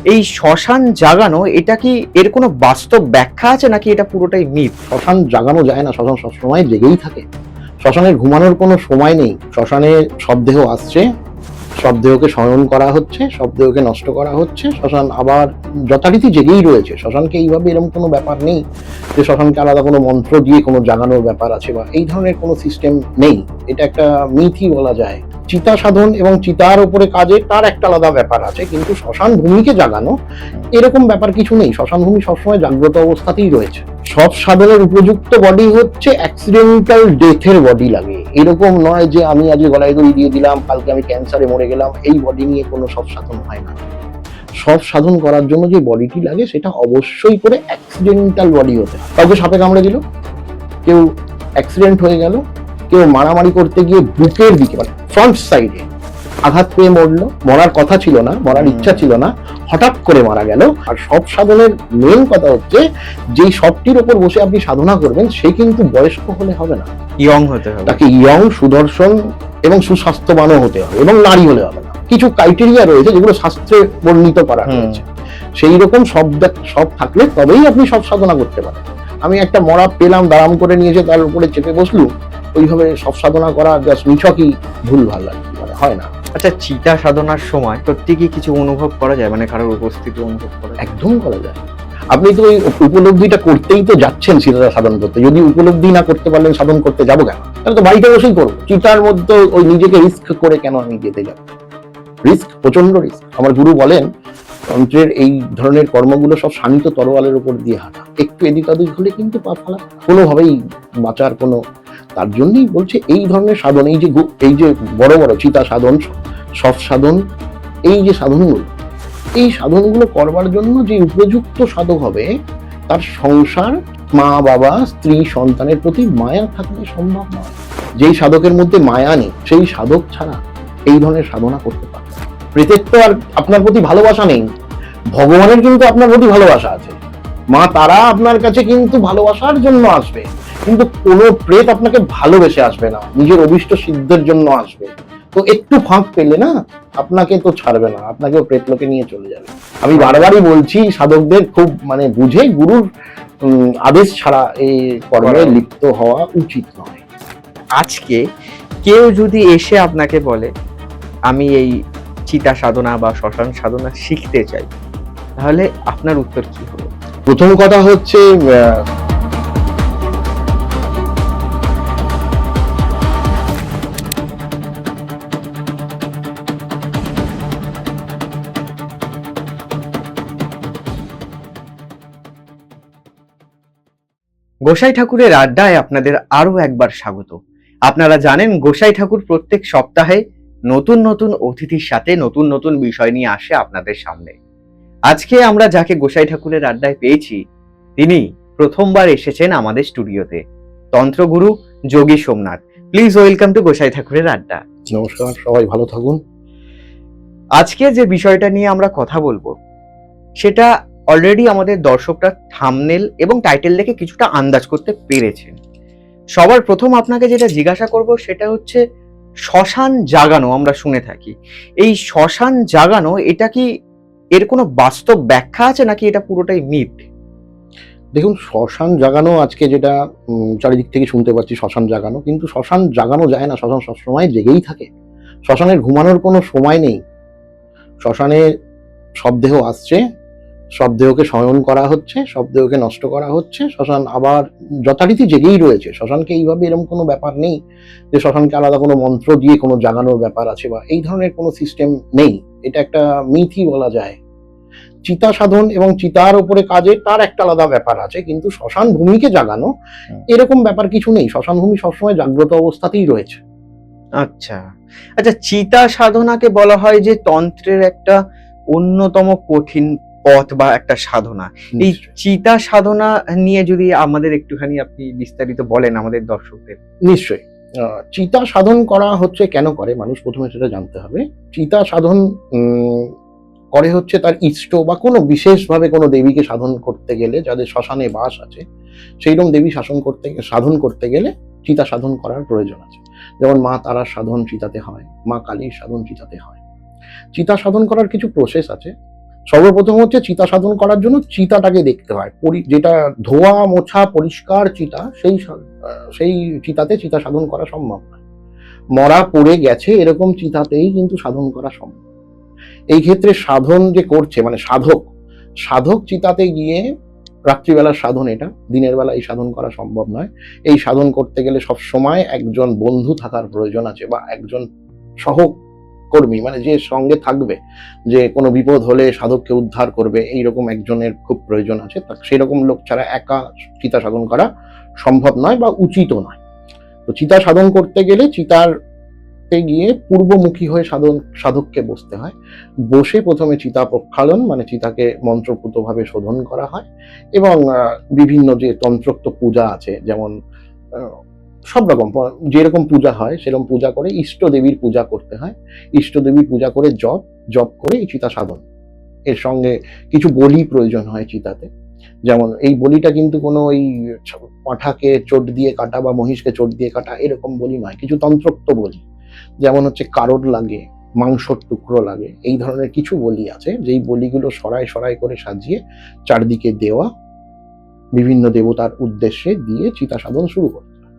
এই শ্মশান জাগানো এটা কি এর কোনো বাস্তব ব্যাখ্যা আছে নাকি এটা পুরোটাই মিথ? শ্মশান জাগানো যায় না, শ্মশান সবসময় জেগেই থাকে। শ্মশানের ঘুমানোর কোনো সময় নেই। শ্মশানে সব দেহ আসছে, সব দেহকে শয়ন করা হচ্ছে, সব দেহকে নষ্ট করা হচ্ছে। শ্মশান আবার যথারীতি জেগেই রয়েছে। শ্মশানকে এইভাবে এরকম কোনো ব্যাপার নেই যে শ্মশানকে আলাদা কোনো মন্ত্র দিয়ে কোনো জাগানোর ব্যাপার আছে বা এই ধরনের কোনো সিস্টেম নেই। এটা একটা মিথই বলা যায়। চিতা সাধন এবং চিতার উপরে কাজে তার একটা আলাদা ব্যাপার আছে, কিন্তু শ্মশান ভূমিকে জাগানো এরকম ব্যাপার কিছু নেই। শ্মশান ভূমি সবসময় জাগ্রত অবস্থাতেই রয়েছে। সব সাধনের উপযুক্ত বডি হচ্ছে অ্যাক্সিডেন্টাল ডেথের বডি লাগে। এরকম নয় যে আমি আজকে গলায় দড়ি দিয়ে দিলাম, কালকে আমি ক্যান্সারে মরে গেলাম, এই বডি নিয়ে কোনো সব সাধন হয় না। সব সাধন করার জন্য যে বডিটি লাগে সেটা অবশ্যই করে অ্যাক্সিডেন্টাল বডি হতে হয়। কাউকে সাপে কামড়ে দিল, কেউ অ্যাক্সিডেন্ট হয়ে গেল, কেউ মারামারি করতে গিয়ে বুকের দিকে মানে ফ্রন্ট সাইডে আঘাত পেয়ে মরলো, মরার কথা ছিল না, মরার ইচ্ছা ছিল না, হঠাৎ করে মারা গেল। আর সব সাধনের মেন কথা হচ্ছে যেই সবটির ওপর বসে আপনি সাধনা করবেন সে কিন্তু বয়স্ক হলে হবে না, ইয়ং হতে হবে। তাকে ইয়ং, সুদর্শন এবং সুস্বাস্থ্যবানও হতে হবে এবং নারী হলে হবে না। কিছু ক্রাইটেরিয়া রয়েছে যেগুলো শাস্ত্রে বর্ণিত করা হয়েছে। সেই রকম সব থাকলে তবেই আপনি সব সাধনা করতে পারেন। আমি একটা মরা পেলাম, দাঁড়াম করে নিয়েছে, তার উপরে চেপে বসলু, ওইভাবে সব সাধনা করা জাস্ট নিছকই ভুল ভাল আর কি, মানে হয় না। আচ্ছা, চিতা সাধনার সময় সত্যি কি কিছু অনুভব করা যায়, মানে কারোর উপস্থিতি অনুভব করা যায়? একদম করা যায়। আপনি তো ওই উপলব্ধিটা করতেই তো যাচ্ছেন চিতা সাধন করতে। যদি উপলব্ধি না করতে পারলেন সাধন করতে যাবো কেন? তাহলে তো বাড়িতে বসেই করবো। চিতার মধ্যে ওই নিজেকে রিস্ক করে কেন আমি যেতে যাবো? রিস্ক, প্রচন্ড রিস্ক। আমার গুরু বলেন তন্ত্রের এই ধরনের কর্মগুলো সব শানিত তরোয়ালের উপর দিয়ে হাঁটা। একটু এদিক ওদিক হলে কিন্তু পা ফালা, কোনোভাবেই বাঁচার কোনো। তার জন্যই বলছে এই ধরনের সাধন, এই যে বড় বড় চিতা সাধন, সব সাধন, এই যে সাধনগুলো, এই সাধনগুলো করবার জন্য যে উপযুক্ত সাধক হবে তার সংসার, মা বাবা, স্ত্রী, সন্তানের প্রতি মায়া থাকলে সম্ভব নয়। যেই সাধকের মধ্যে মায়া নেই সেই সাধক ছাড়া এই ধরনের সাধনা করতে পারে না। প্রেতের তো আর আপনার প্রতি ভালোবাসা নেই, ভগবানের কিন্তু আপনার প্রতি ভালোবাসা আছে। মা তারা আপনার কাছে কিন্তু ভালোবাসার জন্য আসবে, কিন্তু কোনো প্রেত আপনাকে ভালোবেসে আসবে না, নিজের অভিষ্ট সিদ্ধের জন্য আসবে। তো একটু ফাঁক পেলে না আপনাকে তো ছাড়বে না, আপনাকেও প্রেত লোকে নিয়ে চলে যাবে। আমি বারবারই বলছি সাধকদের খুব মানে বুঝে গুরুর আদেশ ছাড়া এই কর্মে লিপ্ত হওয়া উচিত নয়। আজকে কেউ যদি এসে আপনাকে বলে আমি এই চিতা সাধনা বা শ্মশান সাধনা শিখতে চাই, তাহলে আপনার উত্তর কি হবে? প্রথম কথা হচ্ছে গোসাই ঠাকুরের আড্ডায় আপনাদের আরো একবার স্বাগত। আপনারা জানেন গোসাই ঠাকুর প্রত্যেক সপ্তাহে নতুন নতুন অতিথির সাথে নতুন নতুন বিষয় নিয়ে আসে আপনাদের সামনে। আজকে আমরা যাকে গোসাই ঠাকুরের আড্ডায় পেয়েছি তিনি প্রথমবার এসেছেন আমাদের স্টুডিওতে, তন্ত্রগুরু যোগী সোমনাথ। প্লিজ ওয়েলকাম টু গোসাই ঠাকুরের আড্ডা। নমস্কার, সবাই ভালো থাকুন। আজকে যে বিষয়টা নিয়ে আমরা কথা বলবো সেটা অলরেডি আমাদের দর্শকরা থাম্বনেল এবং টাইটেল দেখে কিছুটা আন্দাজ করতে পেরেছেন। সবার প্রথম আপনাকে যেটা জিজ্ঞাসা করব সেটা হচ্ছে শ্মশান জাগানো আমরা শুনে থাকি। এই শ্মশান জাগানো এটা কি এর কোনো বাস্তব ব্যাখ্যা আছে নাকি এটা পুরোটাই মিথ? দেখুন, শ্মশান জাগানো আজকে যেটা চারিদিক থেকে শুনতে পাচ্ছি শ্মশান জাগানো, কিন্তু শ্মশান জাগানো যায় না, শ্মশান সবসময় জেগেই থাকে। শ্মশানের ঘুমানোর কোনো সময় নেই। শ্মশানে সব দেহ আসছে, সব দেহকে শয়ন করা হচ্ছে, সব দেহকে নষ্ট করা হচ্ছে। শ্মশান আবার যথারীতি জেগেই রয়েছে। শ্মশানকে এইভাবে এরকম কোনো ব্যাপার নেই যে শ্মশানকে আলাদা কোনো মন্ত্র দিয়ে কোনো জাগানোর ব্যাপার আছে বা এই ধরনের কোনো সিস্টেম নেই। এটা একটা মিথই বলা যায়। চিতা সাধন এবং চিতার উপরে কাজে তার একটা আলাদা ব্যাপার আছে, কিন্তু শ্মশান ভূমিকে জাগানো এরকম ব্যাপার কিছু নেই। শ্মশান ভূমি সবসময় জাগ্রত অবস্থাতেই রয়েছে। আচ্ছা আচ্ছা, চিতা সাধনাকে বলা হয় যে তন্ত্রের একটা অন্যতম কঠিন পথ বা একটা সাধনা। এই চিতা সাধনা নিয়ে যদি আমাদের একটুখানি আপনি বিস্তারিত বলেন আমাদের দর্শকদের। নিশ্চয়ই। চিতা সাধন করা হচ্ছে কেন করে মানুষ, প্রথমে সেটা জানতে হবে। চিতা সাধন করে হচ্ছে তার ইষ্ট বা কোনো বিশেষভাবে কোনো দেবীকে সাধন করতে গেলে, যাদের শ্মশানে বাস আছে সেইরকম দেবী সাধন করতে গেলে চিতা সাধন করার প্রয়োজন আছে। যেমন মা তারার সাধন চিতাতে হয়, মা কালীর সাধন চিতাতে হয়। চিতা সাধন করার কিছু প্রসেস আছে। সর্বপ্রথম হচ্ছে চিতা সাধন করার জন্য চিতাটাকে দেখতে হয়। যেটা ধোয়া মোছা পরিষ্কার চিতা, সেই চিতাতে চিতা সাধন করা সম্ভব নয়। মরা পড়ে গেছে এরকম চিতাতেই কিন্তু সাধন করা সম্ভব। এই ক্ষেত্রে সাধন যে করছে মানে সাধক চিতাতে গিয়ে, রাত্রিবেলার সাধন এটা, দিনের বেলা এই সাধন করা সম্ভব নয়। এই সাধন করতে গেলে সবসময় একজন বন্ধু থাকার প্রয়োজন আছে, বা একজন সহকর্মী, মানে যে সঙ্গে থাকবে, যে কোনো বিপদ হলে সাধককে উদ্ধার করবে, এইরকম একজনের খুব প্রয়োজন আছে। সেরকম লোক ছাড়া একা চিতা সাধন করা সম্ভব নয় বা উচিত নয়। তো চিতা সাধন করতে গেলে চিতাতে গিয়ে পূর্বমুখী হয়ে সাধককে বসতে হয়। বসে প্রথমে চিতা প্রক্ষালন, মানে চিতাকে মন্ত্রপুতভাবে শোধন করা হয়, এবং বিভিন্ন যে তন্ত্রোক্ত পূজা আছে, যেমন সব রকম যেরকম পূজা হয় সেরকম পূজা করে, ইষ্ট দেবীর পূজা করতে হয়। ইষ্ট দেবীর পূজা করে জপ করে এই চিতা সাধন। এর সঙ্গে কিছু বলি প্রয়োজন হয় চিতাতে। যেমন এই বলিটা কিন্তু কোনো ওই পাঁঠাকে চোট দিয়ে কাটা বা মহিষকে চোট দিয়ে কাটা এরকম বলি নয়, কিছু তন্ত্রোক্ত বলি, যেমন হচ্ছে কারোর লাগে, মাংসর টুকরো লাগে, এই ধরনের কিছু বলি আছে, যেই বলিগুলো সরাই করে সাজিয়ে চারদিকে দেওয়া, বিভিন্ন দেবতার উদ্দেশ্যে দিয়ে চিতা সাধন শুরু করতে হয়।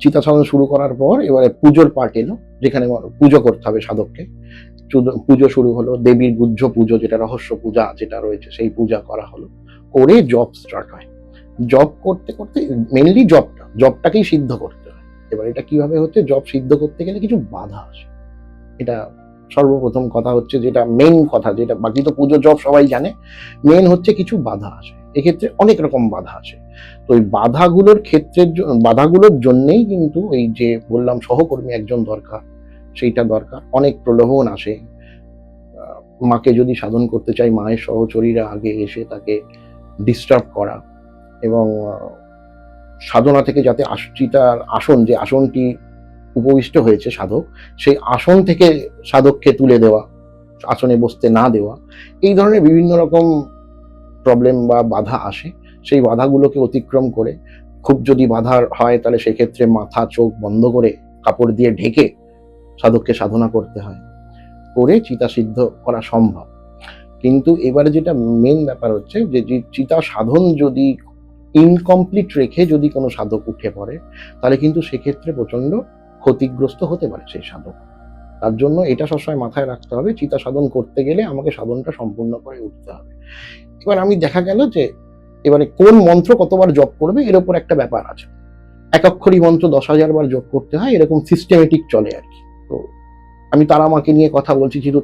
চিতা সাধন শুরু করার পর এবারে পুজোর পার্ট এলো, যেখানে পুজো করতে হবে সাধককে। পুজো শুরু হলো, দেবীর গুহ্য পুজো, যেটা রহস্য পূজা যেটা রয়েছে, সেই পূজা করা হলো, করে জপ স্টার্ট হয়। জপ করতে করতে মেনলি জপটাকেই সিদ্ধ করতে হয়। এবার এটা কিভাবে হচ্ছে, জপ সিদ্ধ করতে গেলে কিছু বাধা আসে। এটা সর্বপ্রথম কথা হচ্ছে, যেটা মেইন কথা, যেটা বাকি তো পুজো জপ সবাই জানে, মেন হচ্ছে কিছু বাধা আসে। এক্ষেত্রে অনেক রকম বাধা আসে। তো ওই বাধাগুলোর জন্যেই কিন্তু এই যে বললাম সহকর্মী একজন দরকার, সেইটা দরকার। অনেক প্রলোভন আসে। মাকে যদি সাধন করতে চাই, মায়ের সহচরীরা আগে এসে তাকে ডিস্টার্ব করা, এবং সাধনা থেকে যাতে চিতার আসন, যে আসনটি উপবিষ্ট হয়েছে সাধক, সেই আসন থেকে সাধককে তুলে দেওয়া, আসনে বসতে না দেওয়া, এই ধরনের বিভিন্ন রকম প্রবলেম বা বাধা আসে। সেই বাধাগুলোকে অতিক্রম করে, খুব যদি বাধা হয় তাহলে সেক্ষেত্রে মাথা চোখ বন্ধ করে কাপড় দিয়ে ঢেকে সাধককে সাধনা করতে হয়, করে চিতা সিদ্ধ করা সম্ভব। কিন্তু এবারে যেটা মেন ব্যাপার হচ্ছে, যে চিতা সাধন যদি ইনকমপ্লিট রেখে যদি কোনো সাধক উঠে পড়ে, তাহলে কিন্তু সেক্ষেত্রে প্রচন্ড ক্ষতিগ্রস্ত হতে পারে সেই সাধক। তার জন্য এটা সবসময় মাথায় রাখতে হবে, চিতা সাধন করতে গেলে আমাকে সাধনটা সম্পূর্ণ করে উঠতে হবে। এবার আমি দেখা গেল যে এবারে কোন মন্ত্র কতবার জপ করবে এর উপর একটা ব্যাপার আছে। একাক্ষরী মন্ত্র 10,000 বার জপ করতে হয়, এরকম সিস্টেমেটিক চলে আর কি। তো আমি তারামাকে নিয়ে কথা বলছি, যেহেতু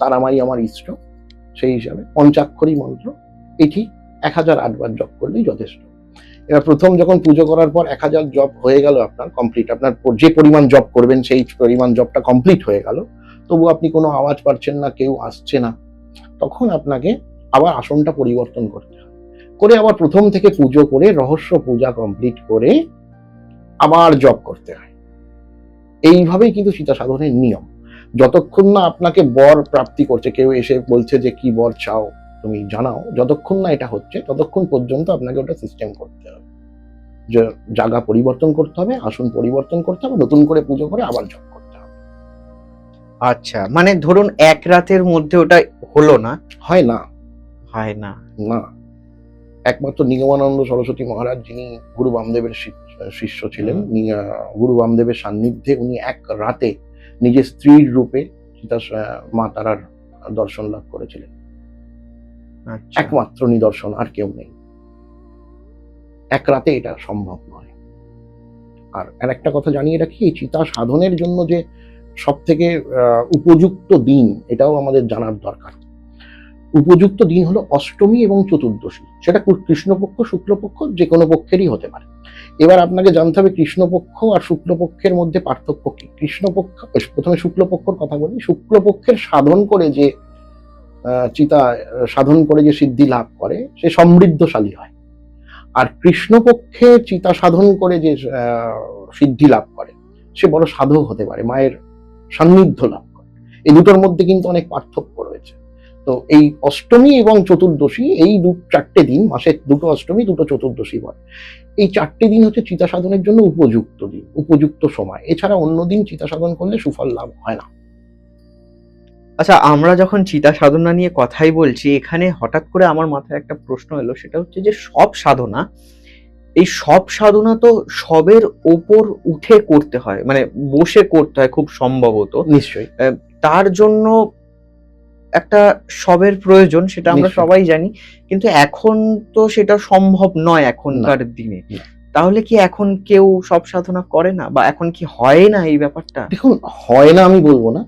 তারামাই আমার ইষ্ট, সেই হিসাবে পঞ্চাক্ষরী মন্ত্র এটি 1008 বার জপ করলেই যথেষ্ট। এবার প্রথম যখন পুজো করার পর 1000 জপ হয়ে গেল আপনার কমপ্লিট, আপনার যে পরিমাণ জপ করবেন সেই পরিমাণ জপটা কমপ্লিট হয়ে গেল, তবু আপনি কোনো আওয়াজ পাচ্ছেন না, কেউ আসছে না, তখন আপনাকে আবার আসনটা পরিবর্তন করতে হয়, করে আবার প্রথম থেকে পুজো করে রহস্য পূজা কমপ্লিট করে আবার জপ করতে হয়। এইভাবেই কিন্তু সীতা সাধনের নিয়ম। যতক্ষণ না আপনাকে বর প্রাপ্তি করছে, কেউ এসে বলছে যে কি বর চাও তুমি জানাও, যতক্ষণ না এটা হচ্ছে ততক্ষণ পর্যন্ত আপনাকে ওটা সিস্টেম করতে হবে, যে জায়গা পরিবর্তন করতে হবে, আসন পরিবর্তন করতে হবে, নতুন করে পুজো করে আবার জপ করতে হবে। আচ্ছা, মানে ধরুন এক রাতের মধ্যে ওটা হলো না? হয় না, না। একমাত্র নিগমানন্দ সরস্বতী মহারাজ, যিনি গুরু বামদেবের শিষ্য ছিলেন, গুরু বামদেবের সান্নিধ্যে উনি এক রাতে নিজের স্ত্রীর রূপে মা তারার দর্শন লাভ করেছিলেন। একমাত্র নিদর্শন, আর কেউ নেই। এক রাতে এটা সম্ভব নয়। আর একটা কথা জানিয়ে রাখি, এই চিতা সাধনের জন্য যে সব থেকে উপযুক্ত দিন, এটাও আমাদের জানার দরকার। উপযুক্ত দিন হলো অষ্টমী এবং চতুর্দশী, সেটা কৃষ্ণপক্ষ শুক্লপক্ষ যে কোনো পক্ষেরই হতে পারে। এবার আপনাকে জানতে হবে কৃষ্ণপক্ষ আর শুক্লপক্ষের মধ্যে পার্থক্য কি। কৃষ্ণপক্ষ, প্রথমে শুক্লপক্ষর কথা বলি। শুক্লপক্ষের সাধন করে যে চিতা সাধন করে যে সিদ্ধি লাভ করে সে সমৃদ্ধশালী হয়, আর কৃষ্ণপক্ষে চিতা সাধন করে যে সিদ্ধি লাভ করে সে বড় সাধক হতে পারে, মায়ের সান্নিধ্য লাভ করে। এই দুটোর মধ্যে কিন্তু অনেক পার্থক্য রয়েছে। তো এই অষ্টমী এবং চতুর্দশী, এই 4টে দিন, মাসে 2টো অষ্টমী 2টো চতুর্দশী হয়, এই 4টে দিন হচ্ছে চিতা সাধনের জন্য উপযুক্ত দিন, উপযুক্ত সময়। এছাড়া অন্য দিন চিতা সাধন করলে সুফল লাভ হয় না। আচ্ছা, আমরা যখন চিতা সাধনা নিয়ে কথাই বলছি, এখানে হঠাৎ করে আমার মাথায় একটা প্রশ্ন এলো, সেটা হচ্ছে যে এই সব সাধনা তো সবের ওপর উঠে করতে হয়, মানে বসে করতে হয় খুব সম্ভবত। নিশ্চয়ই তার জন্য একটা সবের প্রয়োজন, সেটা আমরা নিশ্চয়ই। সবাই জানি। কিন্তু এখন তো সেটা সম্ভব নয় এখনকার দিনে। না। তাহলে কি এখন কেউ সব সাধনা করে না, বা এখন কি হয় না এই ব্যাপারটা? দেখুন, হয় না আমি বলবো না,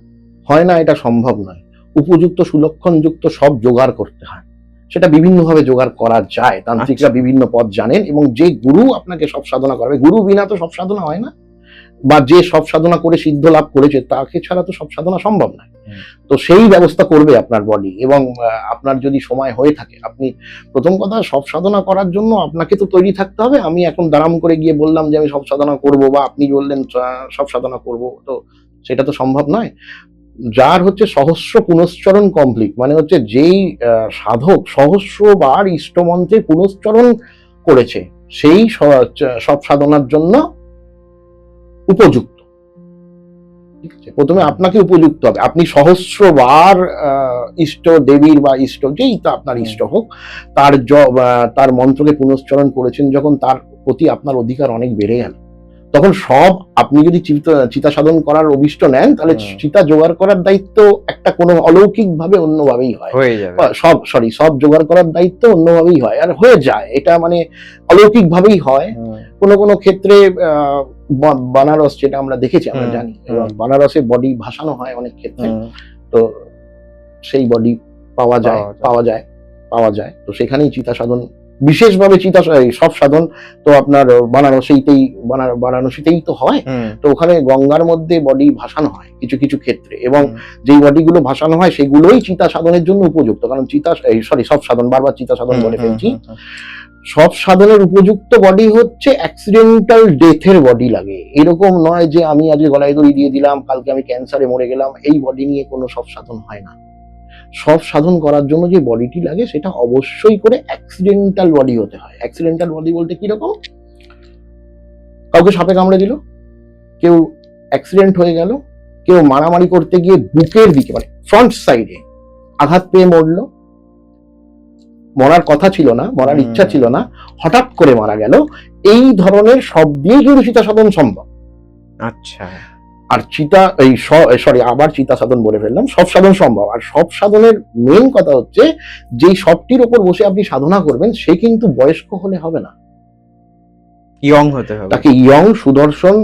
হয় না এটা সম্ভব নয়। উপযুক্ত সুলক্ষণযুক্ত সব জোগাড় করতে হয়। সেটা বিভিন্নভাবে জোগাড় করা যায়। তান্ত্রিকরা আচ্ছা। বিভিন্ন পথ জানেন এবং যে গুরু আপনাকে সব সাধনা করাবে, গুরু বিনা তো সব সাধনা হয় না। বা যে সব সাধনা করে সিদ্ধ লাভ করেছে তাকে ছাড়া তো সব সাধনা সম্ভব নয়। হুম। তো সেই ব্যবস্থা করবে আপনার বডি, এবং আপনার যদি সময় হয়ে থাকে, আপনি প্রথম কথা সব সাধনা করার জন্য আপনাকে তো তৈরি থাকতে হবে। আমি এখন দাঁড়াম করে গিয়ে বললাম যে আমি সব সাধনা করব, বা আপনি বললেন সব সাধনা করব, তো সেটা তো সম্ভব নয়। যার হচ্ছে সহস্র পুনশ্চরণ কমপ্লিট, মানে হচ্ছে যেই সাধক সহস্রবার ইষ্টমন্ত্রে পুনশ্চরণ করেছে, সেই সব সাধনার জন্য উপযুক্ত। ঠিক আছে, প্রথমে আপনাকে উপযুক্ত হবে। আপনি সহস্রবার ইষ্ট দেবীর বা ইষ্ট যেই তা আপনার ইষ্ট হোক, তার মন্ত্রকে পুনশ্চরণ করেছেন যখন, তার প্রতি আপনার অধিকার অনেক বেড়ে গেল। তখন সব, আপনি যদি চিতা সাধন করার অভিষ্ট নেন, তাহলে চিতা জোগাড় করার দায়িত্ব একটা কোনো অলৌকিক ভাবে অন্যভাবেই হয়, হয়ে যাবে। সব জোগাড় করার দায়িত্ব অন্যভাবেই হয়, আর হয়ে যায়। এটা মানে অলৌকিক ভাবেই হয়। কোনো কোনো ক্ষেত্রে বানারস, যেটা আমরা দেখেছি, আমরা জানি, এবং বানারসে বডি ভাসানো হয় অনেক ক্ষেত্রে। তো সেই বডি পাওয়া যায়। তো সেখানেই চিতা সাধন, বিশেষভাবে সব সাধন তো আপনার বারাণসীতেই তো হয়। তো ওখানে গঙ্গার মধ্যে বডি ভাসানো হয় কিছু কিছু ক্ষেত্রে, এবং যেই বডিগুলো ভাসানো হয় সেগুলোই চিতা সাধনের জন্য উপযুক্ত। কারণ সব সাধন, বারবার চিতা সাধন বলে ফেলছি। সব সাধনের উপযুক্ত বডি হচ্ছে অ্যাক্সিডেন্টাল ডেথের বডি লাগে। এরকম নয় যে আমি আজকে গলায় দড়ি দিয়ে দিলাম, কালকে আমি ক্যান্সারে মরে গেলাম, এই বডি নিয়ে কোনো সব সাধন হয় না। সব সাধন করার জন্য যে বডিটি লাগে সেটা অবশ্যই করে অ্যাক্সিডেন্টাল বডি হতে হয়। অ্যাক্সিডেন্টাল বডি বলতে কিরকম? কাউকে সাপে কামড়ে দিল, কেউ অ্যাক্সিডেন্ট হয়ে গেল, কেউ মারামারি করতে গিয়ে বুকের দিকে, মানে ফ্রন্ট সাইডে আঘাত পেয়ে মরলো, মরার কথা ছিল না, মরার ইচ্ছা ছিল না, হঠাৎ করে মারা গেল। এই ধরনের সব দিয়ে কিন্তু চিতা সাধন সম্ভব। আচ্ছা। আর চিতা সাধন বলে ফেললাম, সব সাধন সম্ভব। আর সব সাধনের মেন কথা হচ্ছে, যেই সবটির উপর বসে আপনি সাধনা করবেন, সে কিন্তু বয়স্ক হলে হবে না, ইয়ং হতে হবে। তাকে ইয়ং, সুদর্শন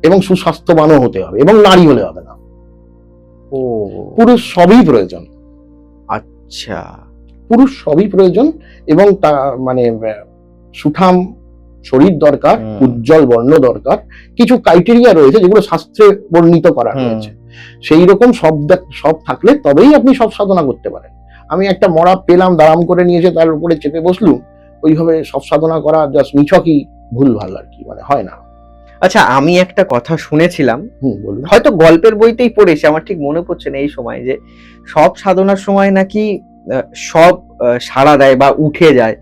এবং সুস্বাস্থ্যবানও হতে হবে, এবং নারী হলে হবে না। পুরুষ সবই প্রয়োজন। আচ্ছা। পুরুষ সবই প্রয়োজন, এবং তা মানে সুঠাম শরীর দরকার, উজ্জ্বল বর্ণ দরকার, কিছু ক্রাইটেরিয়া রয়েছে যেগুলো শাস্ত্রে বর্ণিত করা রয়েছে। সেই রকম সব থাকলে তবেই আপনি সব সাধনা করতে পারেন। আমি একটা মরা পেলাম, দাঁড়াম করে নিয়ে এসে তার উপরে চেপে বসলুম, ওইভাবে সব সাধনা করা জাস্ট নিছকই ভুলভাল আর কি, মানে হয় না। আচ্ছা, আমি একটা কথা শুনেছিলাম, বলুন। হয়তো গল্পের বইতেই পড়েছি, আমার ঠিক মনে পড়ছে না এই সময়, যে সব সাধনার সময় নাকি সব সাড়া দেয় বা উঠে যায়।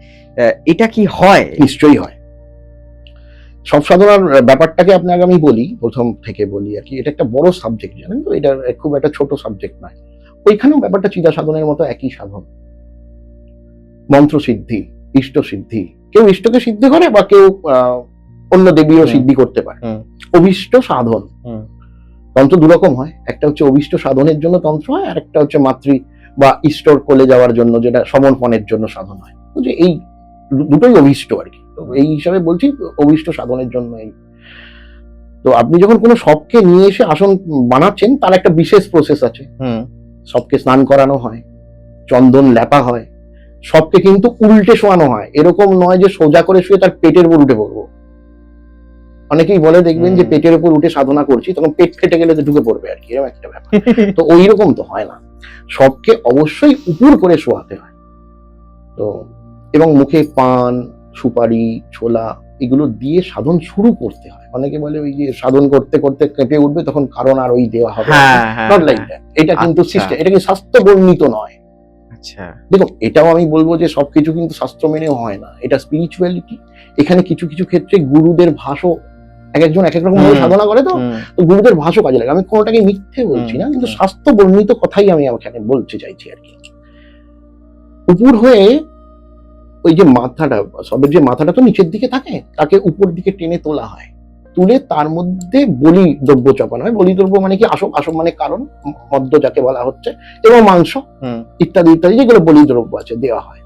এটা কি হয়? নিশ্চয়ই হয়। সব সাধনার ব্যাপারটাকে আপনাকে আমি বলি, প্রথম থেকে বলি আর কি। এটা একটা বড় সাবজেক্ট, জানেন তো, এটা খুব একটা ছোট সাবজেক্ট নয়। ওইখানেও ব্যাপারটা চিতা সাধনের মতো একই সাধন। মন্ত্র সিদ্ধি, ইষ্ট সিদ্ধি, কেউ ইষ্টকে সিদ্ধি করে, বা কেউ অন্য দেবীও সিদ্ধি করতে পারে। অভীষ্ট সাধন, তন্ত্র দুরকম হয়। একটা হচ্ছে অভীষ্ট সাধনের জন্য তন্ত্র হয়, আর একটা হচ্ছে মাতৃ বা ইষ্টর কোলে যাওয়ার জন্য, যেটা সমর্পণের জন্য সাধন হয়। যে এই দুটোই অভীষ্ট আর কি। তো এই হিসাবে বলছি, অভীষ্ট সাধনের জন্য এই। তো আপনি যখন কোনো সবকে নিয়ে এসে আসন বানাচ্ছেন, তার একটা বিশেষ প্রসেস আছে। সবকে স্নান করানো হয়, চন্দন লেপা হয়, সবকে কিন্তু উল্টে শোয়ানো হয়। এরকম নয় যে সোজা করে শুয়ে তার পেটের উপর উঠে পড়বো। অনেকেই বলে, দেখবেন যে পেটের উপর উঠে সাধনা করছি, তখন পেট ফেটে গেলে তো ঢুকে পড়বে আর কি, এরকম একটা ব্যাপার। তো ওই রকম তো হয় না, সবকে অবশ্যই উপর করে শোয়াতে হয়। তো এবং মুখে পান, সুপারি, ছোলা এগুলো দিয়ে সাধন শুরু করতে হয়। অনেকে বলে ওই যে সাধন করতে করতে কেঁপে উঠবে, তখন কারণ আর ওই দেওয়া হবে। এটা কিন্তু সিস্টেম, এটা কি শাস্ত্র বর্ণিত নয়। আচ্ছা, দেখুন, এটাও আমি বলবো যে সবকিছু কিন্তু শাস্ত্র মেনেও হয় না, এটা স্পিরিচুয়ালিটি। এখানে কিছু কিছু ক্ষেত্রে গুরুদের ভাষও এক একজন এক এক রকম ভাবে সাধনা করে, তো গুরুদের ভাষও কাজে লাগে। আমি কোনোটাকে মিথ্যে বলছি না, কিন্তু স্বাস্থ্য বর্ণিত কথাই আমি এখানে বলতে চাইছি আর কি। উপর হয়ে ওই যে মাথাটা, সবের যে মাথাটা তো নিচের দিকে থাকে, তাকে উপর দিকে টেনে তোলা হয়, তুলে তার মধ্যে বলি দ্রব্য চাপানো হয়। বলি দ্রব্য মানে কি? আসব, আসব মানে কারণ, মদ্য যাকে বলা হচ্ছে, এবং মাংস ইত্যাদি ইত্যাদি যেগুলো বলি দ্রব্য আছে দেওয়া হয়।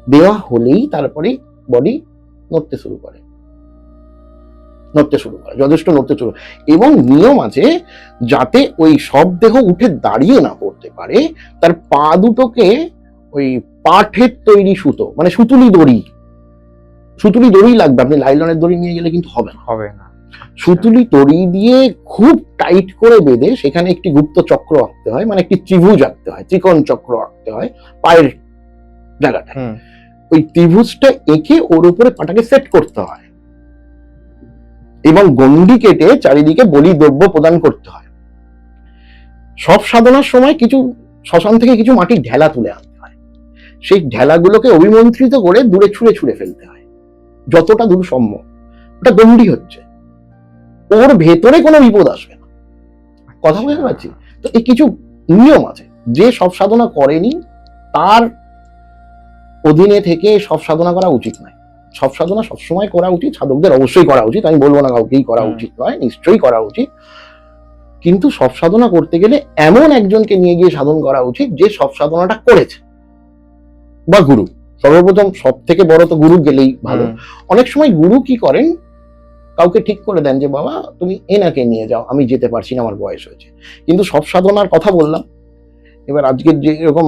দেওয়া হলেই তারপরে বডি নড়তে শুরু করে, যথেষ্ট নড়তে শুরু। এবং নিয়ম আছে যাতে ওই সব দেহ উঠে দাঁড়িয়ে না পড়তে পারে, তার পা দুটোকে ওই পাঠের তৈরি সুতো, মানে সুতুলি দড়ি লাগবে। আপনি লাইলনের দড়ি নিয়ে গেলে কিন্তু হবে না। সুতুলি দড়ি দিয়ে খুব টাইট করে বেঁধে সেখানে একটি গুপ্ত চক্র আঁকতে হয়, মানে একটি ত্রিভুজ আঁকতে হয়, ত্রিকোণ চক্র আঁকতে হয় পায়ের জায়গাটা। ওই ত্রিভুজটা এঁকে ওর উপরে পাটাকে সেট করতে হয়, এবং গন্ডি কেটে চারিদিকে বলি দ্রব্য প্রদান করতে হয়। সব সাধনার সময় কিছু শ্মশান থেকে কিছু মাটির ঢেলা তুলে আনতে হয়, সেই ঢেলাগুলোকে অভিমন্ত্রিত করে দূরে ছুঁড়ে ফেলতে হয়, যতটা দূর সম্ভব। ওটা গন্ডি হচ্ছে, ওর ভেতরে কোনো বিপদ আসবে না। কথা বুঝতে পারছি তো? এই কিছু নিয়ম আছে, যে সব সাধনা করেনি তার অধীনে থেকে সব সাধনা করা উচিত নয়। সব সাধনা সবসময় করা উচিত, সাধকদের অবশ্যই করা উচিত, আমি বলবো না কাউকেই করা উচিত নয়, নিশ্চয়ই করা উচিত। কিন্তু সব সাধনা করতে গেলে এমন একজনকে নিয়ে গিয়ে সাধন করা উচিত যে সব সাধনাটা করেছে, বা গুরু। সর্বপ্রথম সব থেকে বড় তো গুরু গেলেই ভালো। অনেক সময় গুরু কি করেন, কাউকে ঠিক করে দেন যে বাবা তুমি এনাকে নিয়ে যাও, আমি যেতে পারছি না, আমার বয়স হয়েছে। কিন্তু সব সাধনার কথা বললাম, এবার আজকের যে এরকম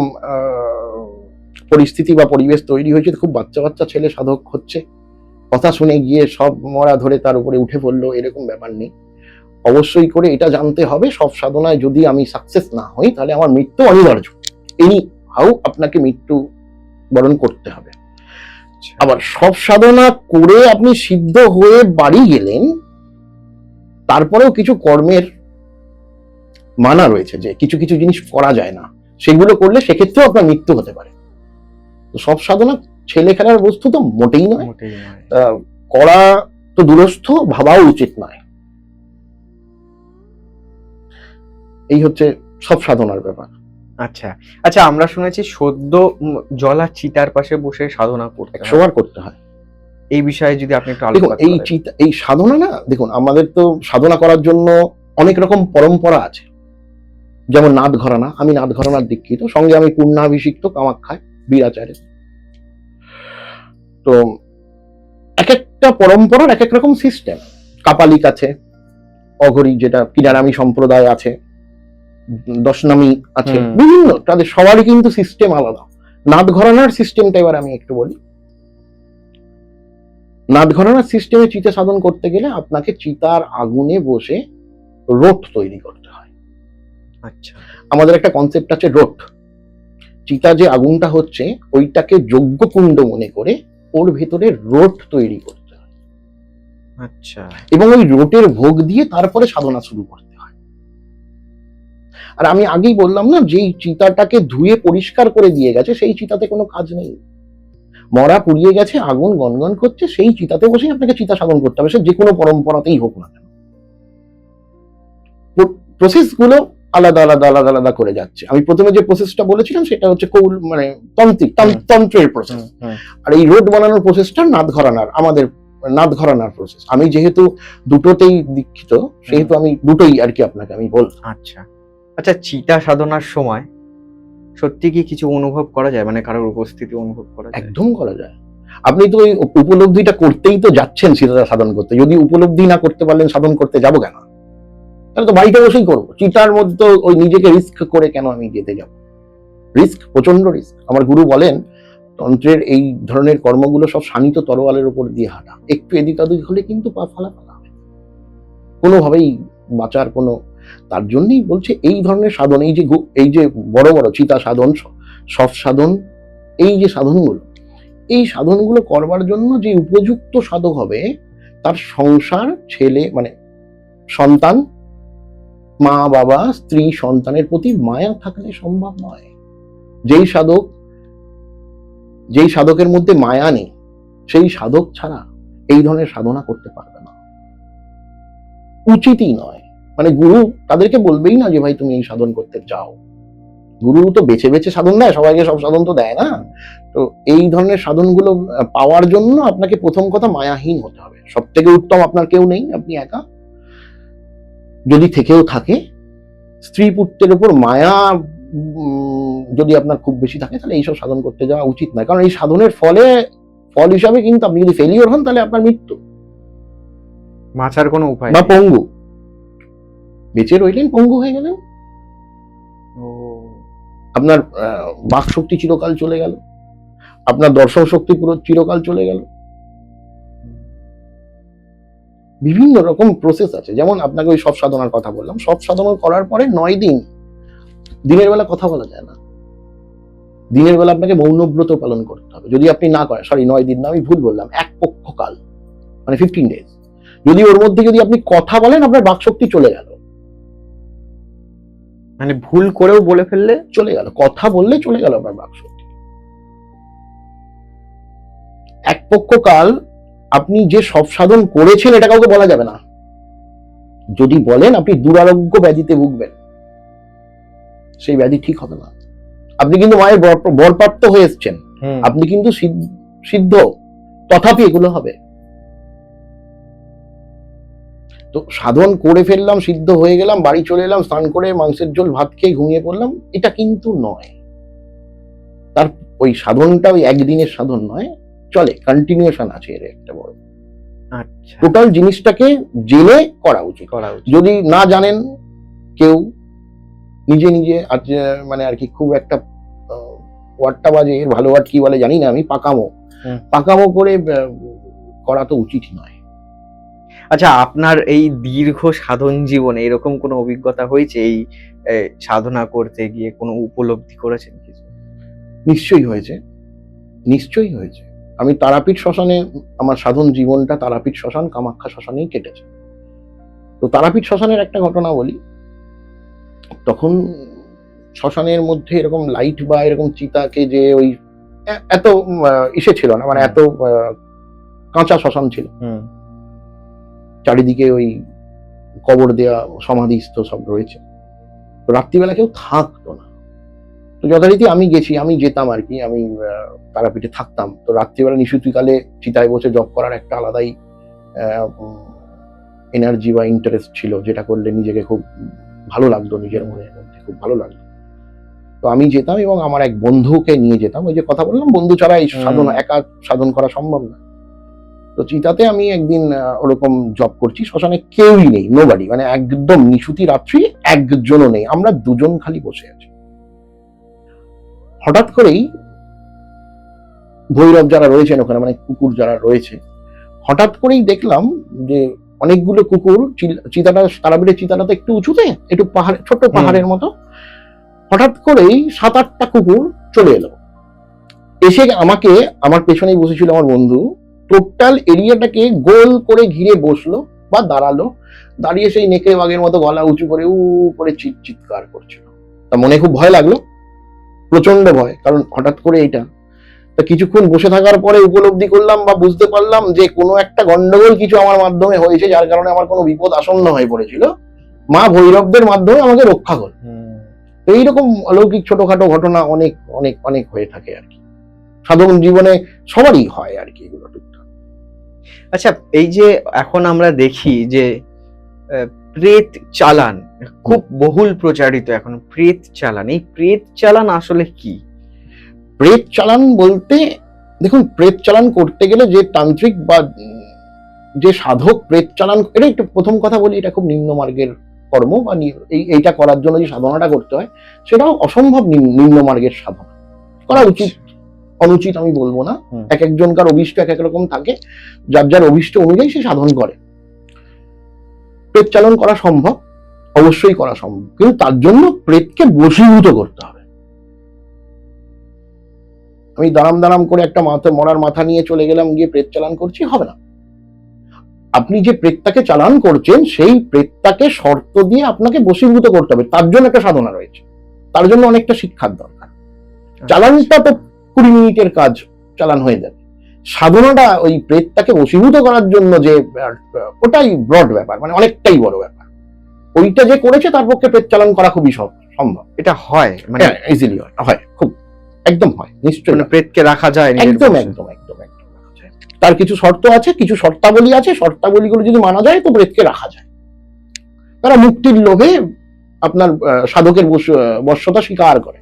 পরিস্থিতি বা পরিবেশ তৈরি হয়েছে, খুব বাচ্চা ছেলে সাধক হচ্ছে, কথা শুনে গিয়ে সব মরা ধরে তার উপরে উঠে পড়লো, এরকম ব্যাপার নেই। অবশ্যই করে এটা জানতে হবে, সব সাধনায় যদি আমি সাকসেস না হই তাহলে আমার মৃত্যু অনিবার্য। এনি হাউ আপনাকে মৃত্যু বরণ করতে হবে। আবার সব সাধনা করে আপনি সিদ্ধ হয়ে বাড়ি গেলেন, তারপরেও কিছু কর্মের মানা রয়েছে, যে কিছু কিছু জিনিস করা যায় না, সেগুলো করলে সেক্ষেত্রেও আপনার মৃত্যু হতে পারে। সব সাধনা ছেলে খেলার বস্তু তো মোটেই নয়, করা তো দূরস্থ, ভাবাও উচিত নয়। এই হচ্ছে সব সাধনার ব্যাপার। আচ্ছা, আমরা শুনেছি সদ্য জলা চিতার পাশে বসে সাধনা করতে 100 বার করতে হয়। এই বিষয়ে যদি আপনি একটু আলোচনা করেন। এই সাধনা না, দেখুন আমাদের তো সাধনা করার জন্য অনেক রকম পরম্পরা আছে, যেমন নাদ ঘরানা। আমি নাদ ঘরানার দীক্ষিত, সঙ্গে আমি পূর্ণাভিষিক্ত কামাখ্যায় বীরাচার্য। তো এক একটা পরম্পরার এক এক রকম সিস্টেম। কাপালিক আছে, অঘরী যেটা কিরারামি সম্প্রদায় আছে, দশনামী আছে, বিভিন্ন, তাদের সবারই কিন্তু সিস্টেম আলাদা। নাদ ঘরানার সিস্টেমটা এবার আমি একটু বলি। নাদ ঘরানার সিস্টেমে চিতা সাধন করতে গেলে আপনাকে চিতার আগুনে বসে রোট তৈরি করতে হয়। আচ্ছা, আমাদের একটা কনসেপ্ট আছে রোট। চিতা যে আগুনটা হচ্ছে ওইটাকে যজ্ঞকুণ্ড মনে করে ওর ভেতরে রোট তৈরি করতে হয়। আচ্ছা, এবং ওই রোটের ভোগ দিয়ে তারপরে সাধনা শুরু করতে হয়। আর আমি আগেই বললাম না, যেই চিতাটাকে ধুয়ে পরিষ্কার করে দিয়ে গেছে সেই চিতাতে কোনো কাজ নেই, মরা পুড়িয়ে গেছে, আগুন গনগন করছে, সেই চিতাতে বসে আপনাকে চিতা সাধন করতে হবে, সে যে কোনো পরম্পরাতেই হোক না কেন। প্রসেস গুলো আলাদা আলাদা আলাদা আলাদা করে যাচ্ছে। আমি প্রথমে যে প্রসেসটা বলেছিলাম সেটা হচ্ছে কৌল, মানে তন্ত্রের প্রসেস। আর এই রোড বানানোর প্রসেসটা নাদ ঘরানার, আমাদের নাদ ঘরানার প্রসেস। আমি যেহেতু দুটোতেই দীক্ষিত, সেহেতু আমি দুটোই আর কি আপনাকে আমি বলবো। আচ্ছা, চিতা সাধনার সময় সত্যি কি কিছু অনুভব করা যায়, মানে কারোর উপস্থিতি অনুভব করা যায়? একদম করা যায়। আপনি তো ওই উপলব্ধিটা করতেই তো যাচ্ছেন চিতা সাধন করতে। যদি উপলব্ধি না করতে পারলেন সাধন করতে যাবো কেন? তাহলে তো বাড়িতে বসেই করবো। চিতার মধ্যে ওই নিজেকে রিস্ক করে কেন আমি যেতে যাব? রিস্ক, প্রচন্ড রিস্ক। আমার গুরু বলেন তন্ত্রের এই ধরনের কর্মগুলো সব শানিত তরোয়ালের উপর দিয়ে হাঁটা, একটু এদিক ওদিক হলে কিন্তু পা ফালা হবে, কোনোভাবেই বাঁচার কোনো। তার জন্যই বলছে এই ধরনের সাধন, এই যে বড় বড় চিতা সাধন, সব সাধন, এই যে সাধনগুলো, এই সাধনগুলো করবার জন্য যে উপযুক্ত সাধক হবে, তার সংসার, ছেলে মানে সন্তান, মা বাবা, স্ত্রী, সন্তানের প্রতি মায়া থাকলে সম্ভব নয়। যেই সাধকের মধ্যে মায়া নেই, সেই সাধক ছাড়া এই ধরনের সাধনা করতে পারবে না। উচিতই নয়। মানে গুরু তাদেরকে বলবেই না যে ভাই তুমি এই সাধন করতে যাও। গুরু তো বেছে বেছে সাধন দেয়, সবাইকে সব সাধন তো দেয় না। তো এই ধরনের সাধনগুলো পাওয়ার জন্য আপনাকে প্রথম কথা মায়াহীন হতে হবে। সব থেকে উত্তম আপনার কেউ নেই, আপনি একা। যদি থেকেও থাকে, স্ত্রী পুত্রের উপর মায়া যদি আপনার খুব বেশি থাকে, তাহলে এইসব সাধন করতে যাওয়া উচিত নয়। কারণ এই সাধনের ফল হিসাবে কিন্তু আপনি যদি ফেলিওর হন, তাহলে আপনার মৃত্যু, বাঁচার কোনো উপায় বা নেই। পঙ্গু। বেঁচে রইলেন, পঙ্গু হয়ে গেলেন, ও, আপনার বাক শক্তি চিরকাল চলে গেল, আপনার দর্শন শক্তি পুরো চিরকাল চলে গেল। বিভিন্ন রকম প্রসেস আছে। যেমন আপনাকে ওই সব সাধনার কথা বললাম, সব সাধনা করার পরে 9 দিন দিনের বেলা কথা বলা যায় না। দিনের বেলা আপনাকে মৌনব্রত পালন করতে হবে। যদি আপনি না করেন, 9 দিন না, আমি ভুল বললাম, এক পক্ষকাল, মানে 15 ডেজ। যদি ওর মধ্যে যদি আপনি কথা বলেন, আপনার বাকশক্তি চলে গেল, মানে ভুল করেও বলে ফেললে চলে গেল, কথা বললে চলে গেল আপনার বাকশক্তি। এক পক্ষকাল আপনি যে সব সাধন করেছেন এটা কাউকে বলা যাবে না। যদি বলেন, আপনি দুরারোগ্য ব্যাধিতে ভুগবেন, সেই ব্যাধি ঠিক হবে না। আপনি কিন্তু মায়ের বরপ্রাপ্ত হয়ে এসছেন, আপনি কিন্তু সিদ্ধ, তথাপি এগুলো হবে। তো সাধন করে ফেললাম, সিদ্ধ হয়ে গেলাম, বাড়ি চলে এলাম, স্নান করে মাংসের ঝোল ভাত খেয়ে ঘুমিয়ে পড়লাম, এটা কিন্তু নয়। তার ওই সাধনটা ওই একদিনের সাধন নয়, চলে, কন্টিনিউশন আছে এর একটা বড়। আচ্ছা, টোটাল জিনিসটাকে জেনে করা উচিত। যদি না জানেন কেউ, নিজে নিজে মানে আর কি, খুব একটা ওয়ার্ডটা বাজে, এর ভালো ওয়ার্ড কি বলে জানি না আমি, পাকামো করে করা তো উচিত নয়। আচ্ছা, আপনার এই দীর্ঘ সাধন জীবনে এরকম কোনো অভিজ্ঞতা হয়েছে, এই সাধনা করতে গিয়ে কোনো উপলব্ধি করেছেন কিছু? নিশ্চয়ই হয়েছে, নিশ্চয়ই হয়েছে। আমি তারাপীঠ শ্মশানে, আমার সাধন জীবনটা তারাপীঠ শ্মশান, কামাখ্যা শ্মশানেই কেটেছে। তো তারাপীঠ শ্মশানের একটা ঘটনা বলি। তখন শ্মশানের মধ্যে এরকম লাইট বা এরকম চিতাকে যে ওই এত ইসে ছিল না, মানে এত কাঁচা শ্মশান ছিল, চারিদিকে ওই কবর দেয়া সমাধিস্থ সব রয়েছে। তো রাত্রিবেলা কেউ থাকতো না। তো যথারীতি আমি যেতাম আর কি, আমি তারাপীঠে থাকতাম। তো রাত্রিবেলা নিশুতিকালে চিতায় বসে জপ করার একটা আলাদাই এনার্জি বা ইন্টারেস্ট ছিল, যেটা করলে নিজেকে খুব ভালো লাগতো, নিজের মনের মধ্যে খুব ভালো লাগতো। তো আমি যেতাম এবং আমার এক বন্ধুকে নিয়ে যেতাম। ওই যে কথা বললাম, বন্ধু ছাড়া এই সাধন, একা সাধন করা সম্ভব না। তো চিতাতে আমি একদিন ওরকম জব করছি, শ্মশানে কেউই নেই, নোবডি, মানে একদম নিশুতি রাত্রি, একজনও নেই, আমরা দুজন খালি বসে আছি। হঠাৎ করেই ভৈরব যারা রয়েছেন ওখানে, মানে কুকুর যারা রয়েছে, হঠাৎ করেই দেখলাম যে অনেকগুলো কুকুর, চিতাটা, তারাপীঠের চিতাটা তো একটু উঁচুতে, একটু পাহাড়, ছোট্ট পাহাড়ের মতো, হঠাৎ করেই 7-8টা কুকুর চলে এলো, এসে আমাকে, আমার পেছনেই বসেছিল আমার বন্ধু, টোটাল এরিয়াটাকে গোল করে ঘিরে বসলো বা দাঁড়ালো, দাঁড়িয়ে সেই নেকড়ে বাঘের মতো গলা উঁচু করে করে চিৎকার করছিল। তা মনে খুব ভয় লাগলো, প্রচন্ড ভয়, কারণ হঠাৎ করে এইটা। তা কিছুক্ষণ বসে থাকার পরে উপলব্ধি করলাম বা বুঝতে পারলাম যে কোনো একটা গন্ডগোল কিছু আমার মাধ্যমে হয়েছে, যার কারণে আমার কোনো বিপদ আসন্ন হয়ে পড়েছিল। মা ভৈরবদের মাধ্যমে আমাকে রক্ষা করল। তো এইরকম অলৌকিক ছোটখাটো ঘটনা অনেক অনেক অনেক হয়ে থাকে আর কি, সাধারণ জীবনে সবারই হয় আর কি এগুলো টুকটাক। আচ্ছা, এই যে এখন আমরা দেখি যে প্রেত চালান খুব বহুল প্রচারিত, এখন প্রেত চালান, এই প্রেত চালান আসলে কি? প্রেত চালান বলতে, দেখুন, প্রেত চালান করতে গেলে যে তান্ত্রিক বা যে সাধক প্রেত চালান, এটা একটু প্রথম কথা বলি, এটা খুব নিম্নমার্গের কর্ম, বা এইটা করার জন্য যে সাধনাটা করতে হয় সেটাও অসম্ভব নিম্নমার্গের সাধনা করা উচিত, অনুচিত আমি বলবো না। এক একজনকার অভিষ্ট এক এক রকম থাকে, যার যার অভিষ্ট অনুযায়ী সে সাধন করে। প্রেত চালন করা সম্ভব, অবশ্যই করা সম্ভব, কিন্তু তার জন্য প্রেতকে বশীভূত করতে হবে। আমি দাঁড়াম করে একটা মরার মাথা নিয়ে চলে গেলাম, গিয়ে প্রেত চালান করছি, হবে না। আপনি যে প্রেতটাকে চালান করছেন, সেই প্রেতটাকে শর্ত দিয়ে আপনাকে বশীভূত করতে হবে, তার জন্য একটা সাধনা রয়েছে, তার জন্য অনেকটা শিক্ষার দরকার। চালানটা তো 20 মিনিটের কাজ, চালান হয়ে যাবে, সাধনাটা ওই প্রেতটাকে বশীভূত করার জন্য যে ওটাই ব্রড ব্যাপার, মানে অনেকটাই বড় ব্যাপার। ওইটা যে করেছে তার পক্ষে প্রেত চালান করা খুবই সম্ভব। এটা হয় মানে ইজিলি হয়, খুব একদম হয়, নিশ্চয়ই। মানে প্রেতকে রাখা যায় একদম একদম একদম একদম রাখা যায়। তার কিছু শর্ত আছে, কিছু শর্তাবলী আছে, শর্তাবলীগুলো যদি মানা যায় তো প্রেতকে রাখা যায়। তারা মুক্তির লোভে আপনার সাধকের বশ্যতা স্বীকার করে।